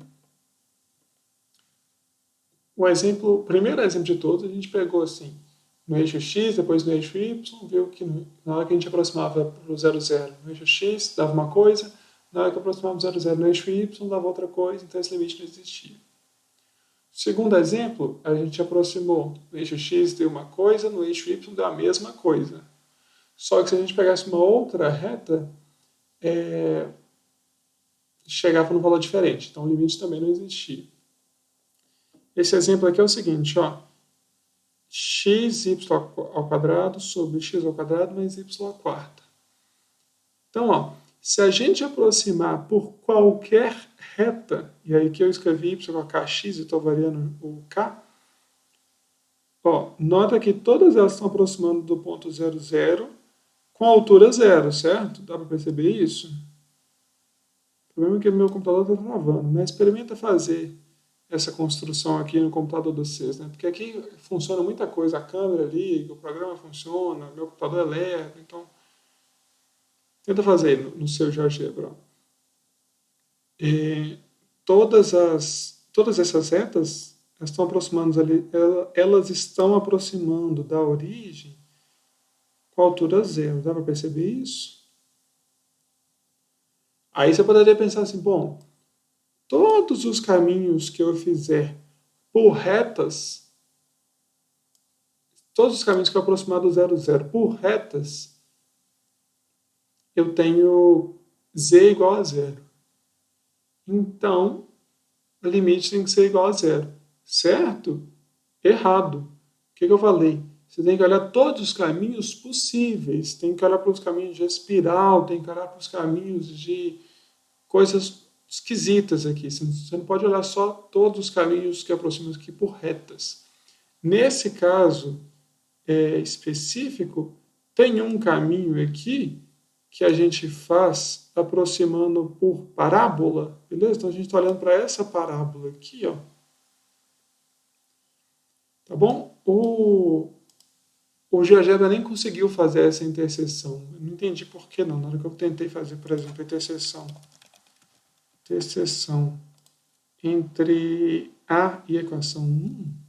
O primeiro exemplo de todos, a gente pegou assim, no eixo x, depois no eixo y, viu que na hora que a gente aproximava para o 0, 0 no eixo x, dava uma coisa, na hora que aproximava do 0, 0 no eixo y, dava outra coisa, então esse limite não existia. Segundo exemplo, a gente aproximou no eixo x deu uma coisa, no eixo y deu a mesma coisa. Só que se a gente pegasse uma outra reta, chegava num valor diferente, então o limite também não existia. Esse exemplo aqui é o seguinte, ó, xy ao quadrado sobre x ao quadrado mais y à quarta. Então, ó, se a gente aproximar por qualquer reta, e aí que eu escrevi y com kx e estou variando o k, ó, nota que todas elas estão aproximando do ponto 0, 0 com altura 0, certo? Dá para perceber isso? O problema é que o meu computador está travando, né? Experimenta fazer essa construção aqui no computador de vocês, né? Porque aqui funciona muita coisa, a câmera liga, o programa funciona, meu computador é lerdo, então tenta fazer no seu GeoGebra. Todas essas retas estão aproximando ali, elas estão aproximando da origem com a altura 0. Dá para perceber isso? Aí você poderia pensar assim, bom, todos os caminhos que eu fizer por retas, todos os caminhos que eu aproximar do 0, 0 por retas, eu tenho z igual a 0. Então, o limite tem que ser igual a 0. Certo? Errado. O que eu falei? Você tem que olhar todos os caminhos possíveis. Tem que olhar para os caminhos de espiral, tem que olhar para os caminhos de coisas esquisitas aqui. Você não pode olhar só todos os caminhos que aproximam aqui por retas. Nesse caso específico, tem um caminho aqui que a gente faz aproximando por parábola, beleza? Então a gente está olhando para essa parábola aqui, ó. Tá bom? O GeoGebra nem conseguiu fazer essa interseção. Eu não entendi por que não. Na hora que eu tentei fazer, por exemplo, a interseção entre A e a equação 1,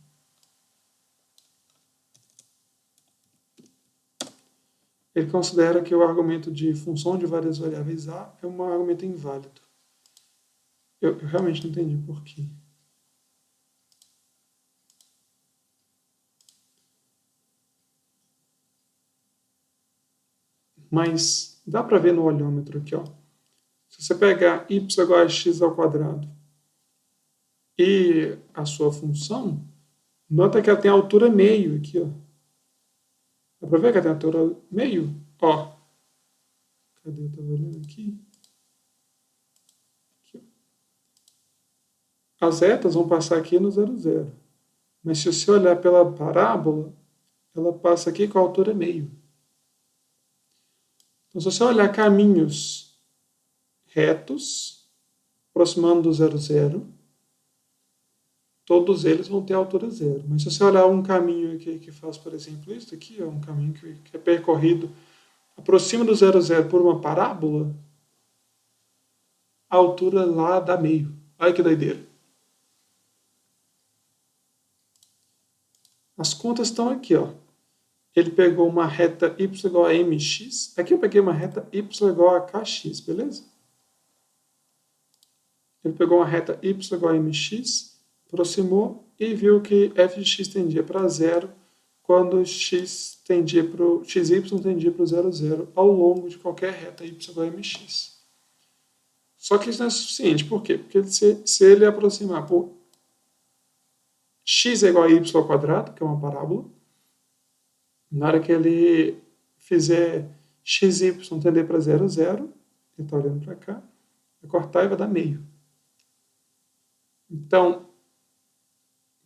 ele considera que o argumento de função de várias variáveis A é um argumento inválido. Eu realmente não entendi por quê. Mas dá para ver no olhômetro aqui, ó. Se você pegar y igual a x ao quadrado e a sua função, nota que ela tem a altura meio aqui, ó. Dá pra ver que ela tem a altura meio? Ó. Cadê? Eu tô olhando aqui. Aqui, ó. As retas vão passar aqui no 0, 0. Mas se você olhar pela parábola, ela passa aqui com a altura meio. Então, se você olhar caminhos retos, aproximando do 0, 0, todos eles vão ter altura 0. Mas se você olhar um caminho aqui que faz, por exemplo, isso aqui, é um caminho que é percorrido aproxima do 0, 0 por uma parábola, a altura lá dá meio. Olha que doideira. As contas estão aqui, ó. Ele pegou uma reta y igual a mx. Aqui eu peguei uma reta y igual a kx, beleza? Ele pegou uma reta y igual a mx, aproximou e viu que f de x tendia para 0 quando x tendia pro, xy tendia para o 0, 0 ao longo de qualquer reta y igual a mx. Só que isso não é suficiente. Por quê? Porque se ele aproximar por x é igual a y ao quadrado, que é uma parábola, na hora que ele fizer xy tender para 0, 0, ele está olhando para cá, vai cortar e vai dar meio. Então,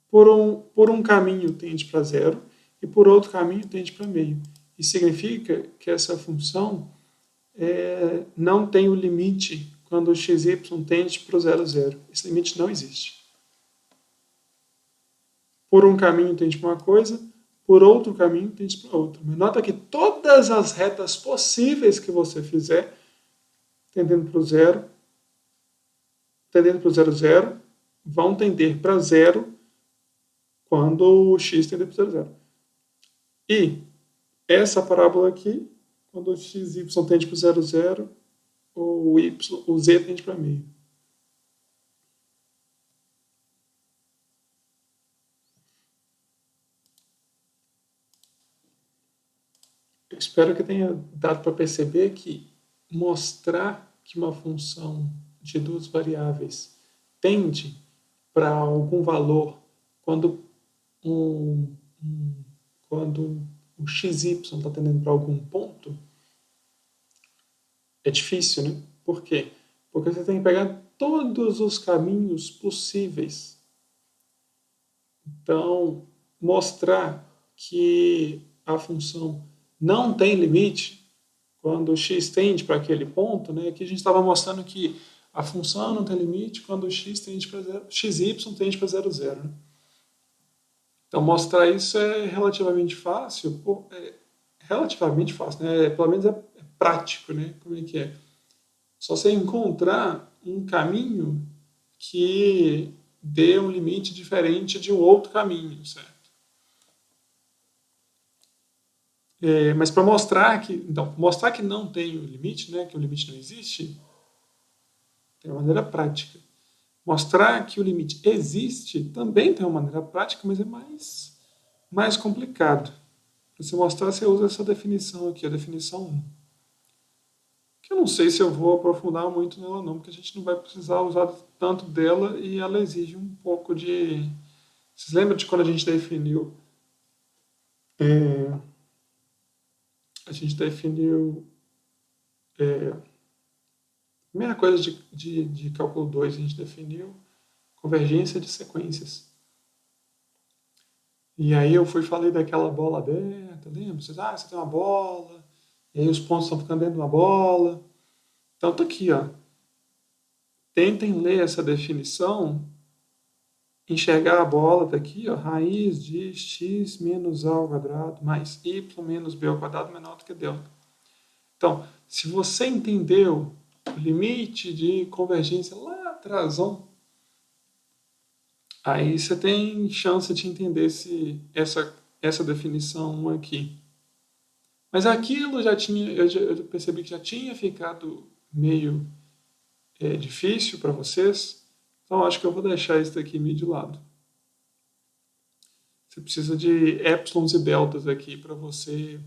por um caminho tende para 0 e por outro caminho tende para meio. Isso significa que essa função não tem o limite quando o xy tende para o 0, 0. Esse limite não existe. Por um caminho tende para uma coisa, por outro caminho tende para outra. Mas nota que todas as retas possíveis que você fizer, tendendo para o 0, tendendo para o 0, 0, vão tender para 0 quando o x tender para o 0, 0. E essa parábola aqui, quando o xy tende para o 0, 0, o z tende para meio. Eu espero que tenha dado para perceber que mostrar que uma função de duas variáveis tende para algum valor quando quando o xy está tendendo para algum ponto, é difícil, né? Por quê? Porque você tem que pegar todos os caminhos possíveis. Então, mostrar que a função não tem limite quando o x tende para aquele ponto, né? Aqui a gente estava mostrando que a função não tem limite quando o x tende para 0, xy tende para 0, 0. Né? Então, mostrar isso é relativamente fácil, relativamente fácil, né? Pelo menos é prático, né? Como é que é? Só você encontrar um caminho que dê um limite diferente de um outro caminho, certo? Mas para mostrar que não tem o limite, né? Que o limite não existe, tem uma maneira prática. Mostrar que o limite existe também tem uma maneira prática, mas é mais complicado. Para você mostrar, você usa essa definição aqui, a definição 1. Que eu não sei se eu vou aprofundar muito nela não, porque a gente não vai precisar usar tanto dela e ela exige um pouco de... Vocês lembram de quando a gente definiu... a gente definiu... primeira coisa de cálculo 2, a gente definiu convergência de sequências. E aí eu falei daquela bola aberta, lembra? Você tem uma bola, e aí os pontos estão ficando dentro de uma bola. Então tá aqui, ó. Tentem ler essa definição, enxergar a bola daqui, ó, raiz de x menos a ao quadrado mais y menos b ao quadrado menor do que delta. Então, se você entendeu o limite de convergência lá atrás, aí você tem chance de entender essa definição aqui. Mas aquilo eu percebi que já tinha ficado meio difícil para vocês, então acho que eu vou deixar isso daqui meio de lado. Você precisa de épsilons e deltas aqui para você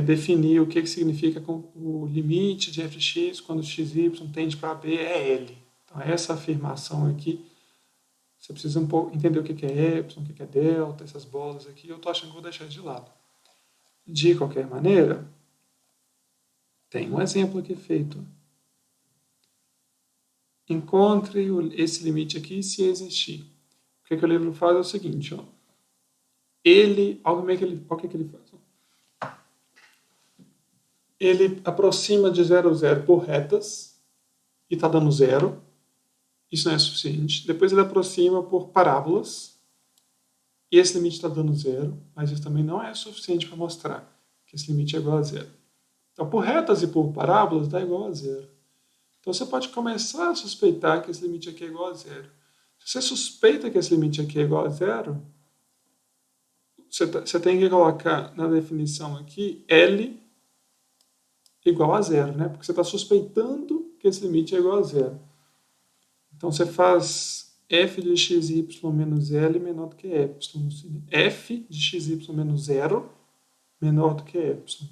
definir o que significa o limite de f de x quando xy tende para b é L. Então, essa afirmação aqui, você precisa entender o que é epsilon, o que é delta, essas bolas aqui. Eu estou achando que vou deixar de lado. De qualquer maneira, tem um exemplo aqui feito. Encontre esse limite aqui se existir. O que o livro faz é o seguinte, ó. Olha o que ele faz. Ele aproxima de 0 a 0 por retas e está dando 0. Isso não é suficiente. Depois ele aproxima por parábolas e esse limite está dando 0, mas isso também não é suficiente para mostrar que esse limite é igual a 0. Então, por retas e por parábolas dá igual a 0. Então, você pode começar a suspeitar que esse limite aqui é igual a 0. Se você suspeita que esse limite aqui é igual a 0, você tem que colocar na definição aqui L igual a 0, né? Porque você está suspeitando que esse limite é igual a 0. Então, você faz f de xy menos L menor do que epsilon. F de xy menos 0 menor do que epsilon.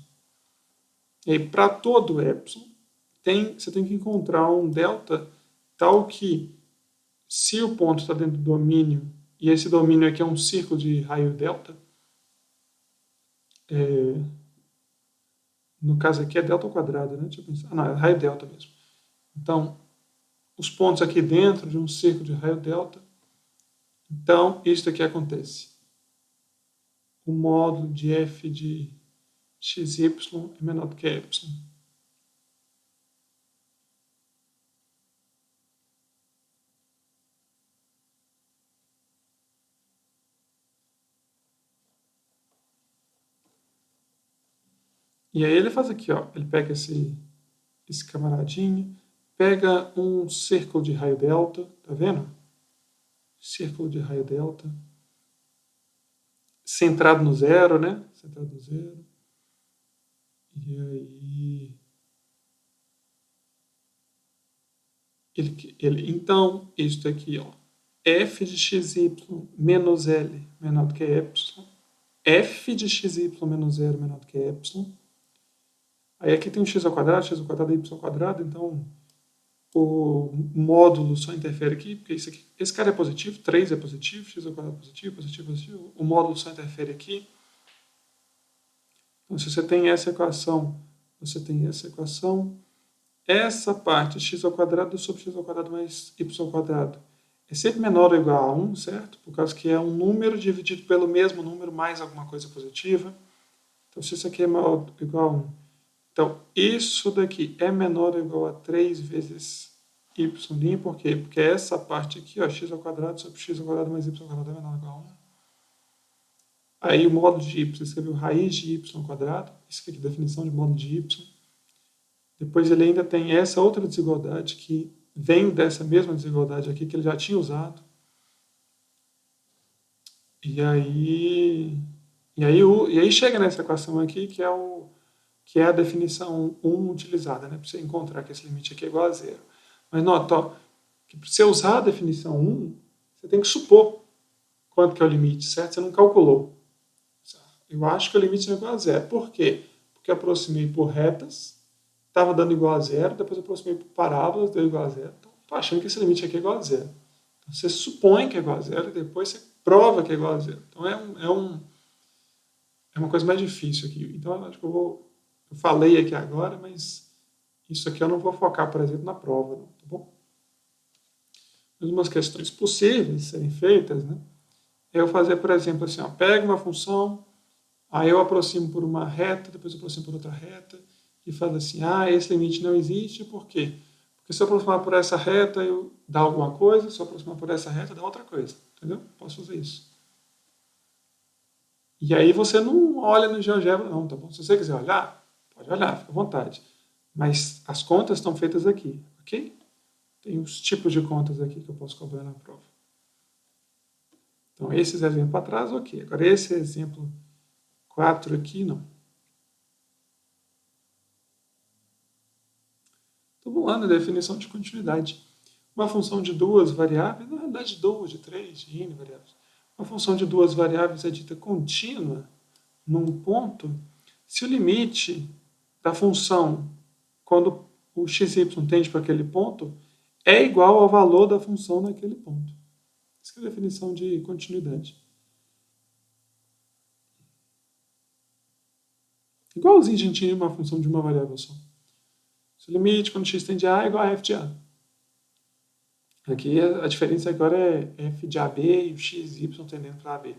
E aí, para todo epsilon, você tem que encontrar um delta tal que, se o ponto está dentro do domínio, e esse domínio aqui é um círculo de raio delta, no caso aqui é delta ao quadrado, né? Deixa eu pensar. Não, é raio delta mesmo. Então, os pontos aqui dentro de um círculo de raio delta, então, isso aqui acontece. O módulo de f de xy é menor do que epsilon. E aí ele faz aqui, ó, ele pega esse camaradinho, pega um círculo de raio delta, tá vendo? Círculo de raio delta, centrado no zero, né? Centrado no zero. E aí então, isso aqui, ó, f de xy menos L menor do que epsilon, f de xy menos 0 menor do que epsilon. Aí aqui tem um x ao quadrado é y ao quadrado, então o módulo só interfere aqui, porque esse cara é positivo, 3 é positivo, x ao quadrado é positivo, positivo, positivo. O módulo só interfere aqui. Então, se você tem essa equação, você tem essa equação. Essa parte, x ao quadrado sobre x ao quadrado mais y ao quadrado, é sempre menor ou igual a 1, certo? Por causa que é um número dividido pelo mesmo número mais alguma coisa positiva. Então, se isso aqui é maior ou igual a 1, então, isso daqui é menor ou igual a 3 vezes y', por quê? Porque essa parte aqui, ó, x ao quadrado sobre x ao quadrado mais y ao quadrado é menor ou igual a 1. Aí o módulo de y, você escreveu raiz de y ao quadrado, isso aqui é a definição de módulo de y. Depois ele ainda tem essa outra desigualdade que vem dessa mesma desigualdade aqui que ele já tinha usado. E aí chega nessa equação aqui que é a definição 1 utilizada, né? Para você encontrar que esse limite aqui é igual a 0. Mas nota, ó, que para você usar a definição 1, você tem que supor quanto que é o limite, certo? Você não calculou. Eu acho que o limite é igual a 0. Por quê? Porque eu aproximei por retas, estava dando igual a 0, depois eu aproximei por parábolas, deu igual a 0. Então, estou achando que esse limite aqui é igual a 0. Então, você supõe que é igual a 0 e depois você prova que é igual a 0. Então, é uma coisa mais difícil aqui. Então, eu acho que eu falei aqui agora, mas isso aqui eu não vou focar, por exemplo, na prova, não, tá bom? Mas umas questões possíveis de serem feitas, né? É eu fazer, por exemplo, assim, ó, pega uma função, aí eu aproximo por uma reta, depois eu aproximo por outra reta, e falo assim, esse limite não existe, por quê? Porque se eu aproximar por essa reta, eu dá alguma coisa, se eu aproximar por essa reta, dá outra coisa, entendeu? Posso fazer isso. E aí você não olha no GeoGebra não, tá bom? Se você quiser olhar, pode olhar, fica à vontade. Mas as contas estão feitas aqui, ok? Tem os tipos de contas aqui que eu posso cobrar na prova. Então, esses exemplos para trás, ok. Agora, esse exemplo 4 aqui, não. Então, vamos lá na definição de continuidade. Uma função de duas variáveis, na realidade, duas, de três, de N variáveis. Uma função de duas variáveis é dita contínua num ponto Se o limite da função, quando o xy tende para aquele ponto, é igual ao valor da função naquele ponto. Essa é a definição de continuidade. Igualzinho a gente tinha uma função de uma variável só. Se o limite, quando x tende a A, é igual a f de A. Aqui a diferença agora é f de AB e o xy tendendo para AB.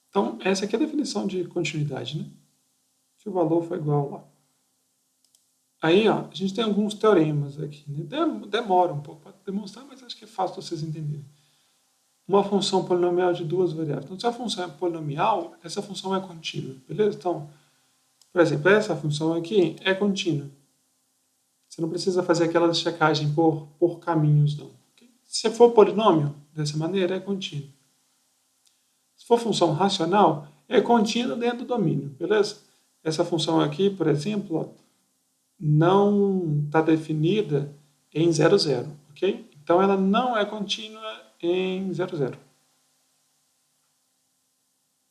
Então, essa aqui é a definição de continuidade, né? Se o valor for igual lá. Aí, ó, a gente tem alguns teoremas aqui, né? Demora um pouco para demonstrar, mas acho que é fácil vocês entenderem. Uma função polinomial de duas variáveis. Então, se a função é polinomial, essa função é contínua, beleza? Então, por exemplo, essa função aqui é contínua. Você não precisa fazer aquela checagem por caminhos, não. Se for polinômio, dessa maneira, é contínuo. Se for função racional, é contínua dentro do domínio, beleza? Essa função aqui, por exemplo, ó, não está definida em 0, 0, ok? Então, ela não é contínua em 0, 0.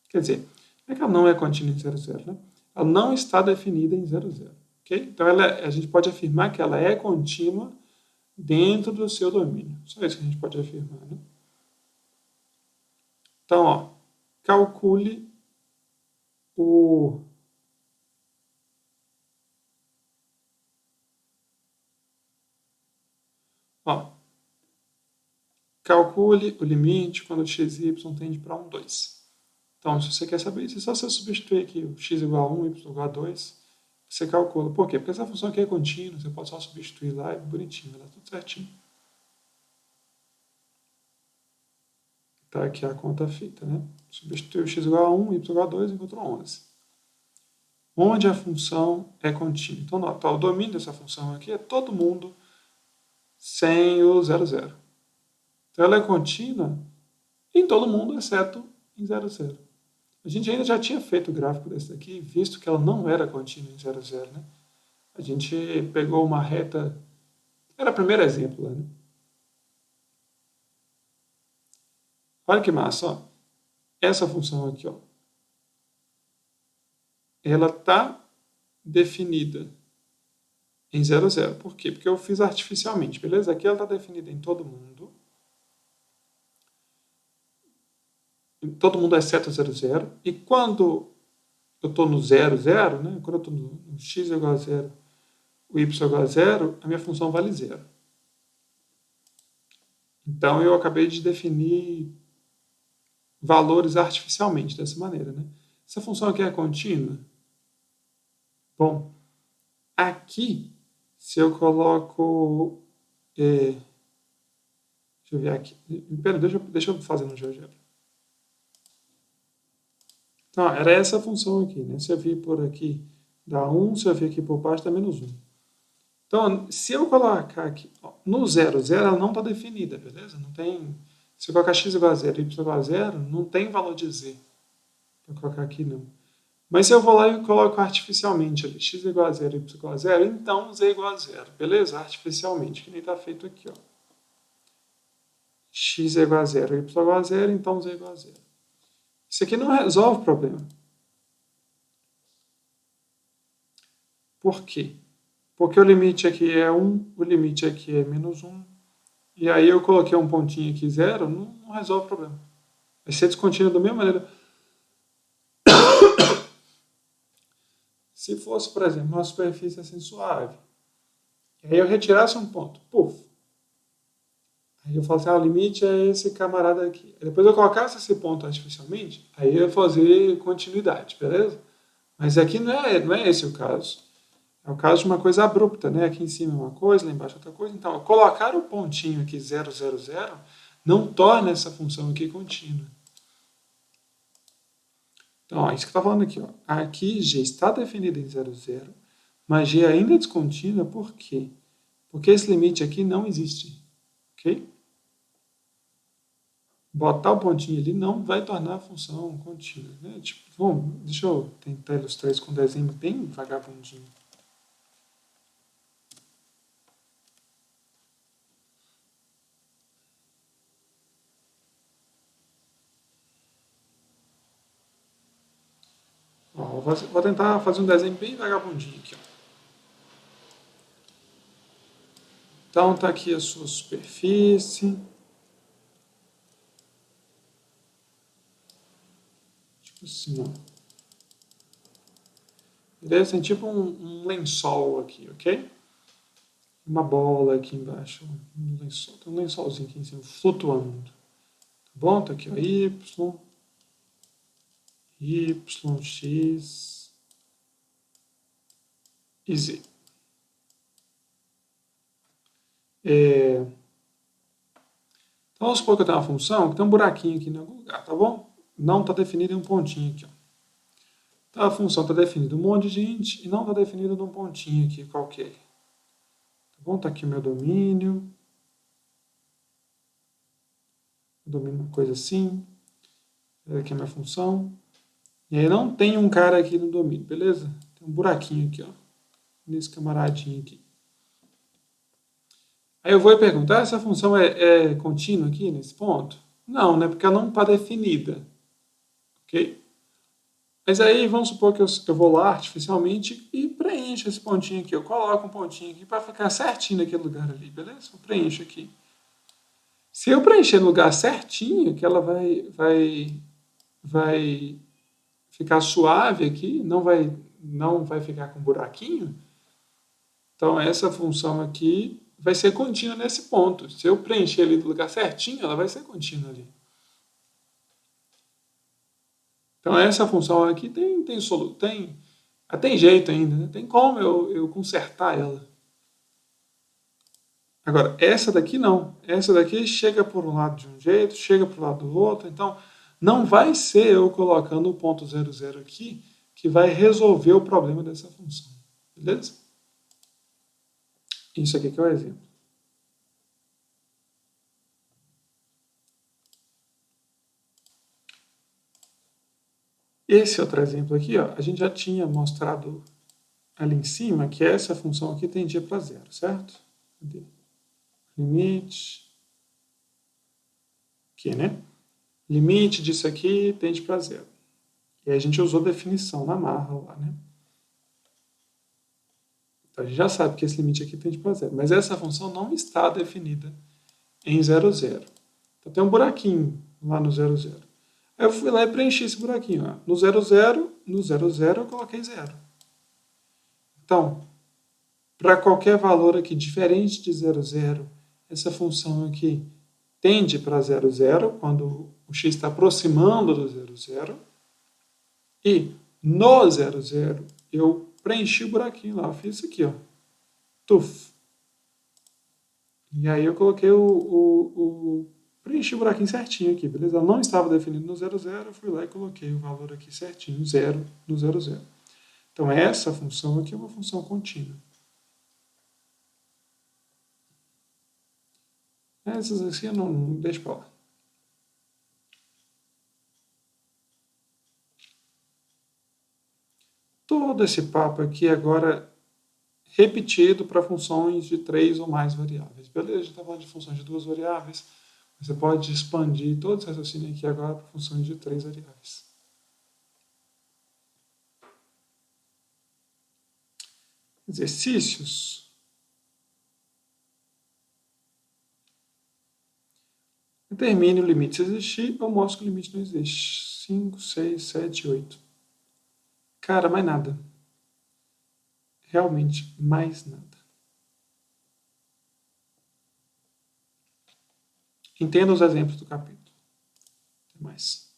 Quer dizer, não é que ela não é contínua em 0, 0, né? Ela não está definida em 0, 0, ok? Então, a gente pode afirmar que ela é contínua dentro do seu domínio. Só isso que a gente pode afirmar, né? Então, ó, calcule o calcule o limite quando o x e y tende para 1, 2. Então, se você quer saber isso, é só você substituir aqui o x igual a 1, y igual a 2. Você calcula. Por quê? Porque essa função aqui é contínua, você pode só substituir lá, é bonitinho, vai dar tudo certinho. Tá aqui a conta feita, né? Substituir o x igual a 1, y igual a 2, encontrou 11. Onde a função é contínua. Então, nota, o domínio dessa função aqui é todo mundo sem o 0, 0. Então, ela é contínua em todo mundo, exceto em 0, 0. A gente ainda já tinha feito o gráfico desse daqui, visto que ela não era contínua em 0, 0, né? A gente pegou uma reta... Era o primeiro exemplo, né? Olha que massa, ó. Essa função aqui, ó. Ela está definida em 0, 0. Por quê? Porque eu fiz artificialmente, beleza? Aqui ela está definida em todo mundo. Em todo mundo exceto 0, 0. E quando eu estou no 0, 0, né? Quando eu estou no x igual a 0, o y igual a 0, a minha função vale 0. Então, eu acabei de definir valores artificialmente dessa maneira, né? Essa função aqui é contínua? Bom, aqui, se eu coloco... deixa eu ver aqui. Pera, deixa eu fazer no GeoGebra. Então, era essa a função aqui, né? Se eu vir por aqui, dá 1. Se eu vir aqui por baixo, dá menos 1. Então, se eu colocar aqui, ó, no 0, 0, ela não está definida, beleza? Não tem... Se eu colocar x igual a 0 e y igual a 0, não tem valor de z. Para colocar aqui, não. Mas se eu vou lá e coloco artificialmente ali, x igual a 0 e y igual a 0, então z igual a 0, beleza? Artificialmente, que nem está feito aqui, ó. X é igual a 0, y igual a 0, então z é igual a 0. Isso aqui não resolve o problema. Por quê? Porque o limite aqui é 1, o limite aqui é menos 1, e aí eu coloquei um pontinho aqui, 0, não resolve o problema. Vai ser descontínuo da mesma maneira. Se fosse, por exemplo, uma superfície assim suave, e aí eu retirasse um ponto, puf. Aí eu falo assim, o limite é esse camarada aqui. Aí depois eu colocasse esse ponto artificialmente, aí eu ia fazer continuidade, beleza? Mas aqui não é esse o caso. É o caso de uma coisa abrupta, né? Aqui em cima uma coisa, lá embaixo outra coisa. Então, colocar o pontinho aqui 0, 0, 0 não torna essa função aqui contínua. Então, ó, isso que está falando aqui. Ó. Aqui G está definido em 0, 0, mas G ainda é descontínua. Por quê? Porque esse limite aqui não existe. Ok? Botar o pontinho ali não vai tornar a função contínua. Né? Tipo, bom, deixa eu tentar ilustrar isso com um desenho bem vagabundinho. vou tentar fazer um desenho bem vagabundinho aqui. Ó. Então, está aqui a sua superfície. Tipo assim, ó. Beleza? Tem tipo um lençol aqui, ok? Uma bola aqui embaixo. Um lençol. Tem um lençolzinho aqui em cima, flutuando. Tá bom? Tá aqui, ó. X e Z. Então, vamos supor que eu tenho uma função que tem um buraquinho aqui em algum lugar, tá bom? Não está definido em um pontinho aqui, ó. Então, a função está definida um monte de gente e não está definida num pontinho aqui qualquer. Tá bom? Está aqui o meu domínio. Eu domino uma coisa assim. Aqui é a minha função. E aí não tem um cara aqui no domínio, beleza? Tem um buraquinho aqui, ó. Nesse camaradinho aqui. Aí eu vou perguntar se a função é contínua aqui nesse ponto? Não, né? Porque ela não está definida. Ok? Mas aí vamos supor que eu vou lá artificialmente e preencho esse pontinho aqui. Eu coloco um pontinho aqui para ficar certinho naquele lugar ali, beleza? Eu preencho aqui. Se eu preencher no lugar certinho, que ela vai ficar suave aqui, não vai ficar com buraquinho, então essa função aqui vai ser contínua nesse ponto. Se eu preencher ali no lugar certinho, ela vai ser contínua ali. Então essa função aqui tem jeito ainda, né? Tem como eu consertar ela. Agora, essa daqui não. Essa daqui chega por um lado de um jeito, chega por um lado do outro. Então, não vai ser eu colocando o ponto 00 aqui que vai resolver o problema dessa função. Beleza? Isso aqui que é o exemplo. Esse outro exemplo aqui, ó, a gente já tinha mostrado ali em cima que essa função aqui tendia para zero, certo? Cadê? Limite. Aqui, né? Limite disso aqui tende para zero. E aí a gente usou definição na marra lá, né? Então a gente já sabe que esse limite aqui tende para zero. Mas essa função não está definida em 0, 0. Então tem um buraquinho lá no 0, 0. Aí eu fui lá e preenchi esse buraquinho. Ó. No 0, 0, no 0, 0 eu coloquei 0. Então, para qualquer valor aqui diferente de 0, 0, essa função aqui tende para 0, 0, quando o x está aproximando do 0, 0. E no 0, 0, eu preenchi o buraquinho lá. Eu fiz isso aqui, ó. Tuf. E aí eu coloquei preenchi o buraquinho certinho aqui, beleza? Ela não estava definido no 0, 0, eu fui lá e coloquei o valor aqui certinho, 0 no 0, 0. Então essa função aqui é uma função contínua. Essas aqui eu não deixo para lá. Todo esse papo aqui agora repetido para funções de 3 ou mais variáveis. Beleza? A gente está falando de funções de 2 variáveis. Você pode expandir todo esse raciocínio aqui agora para funções de 3 variáveis. Exercícios. Determine o limite se existir, eu mostro que o limite não existe. 5, 6, 7, 8. Cara, mais nada. Realmente, mais nada. Entenda os exemplos do capítulo. Até mais.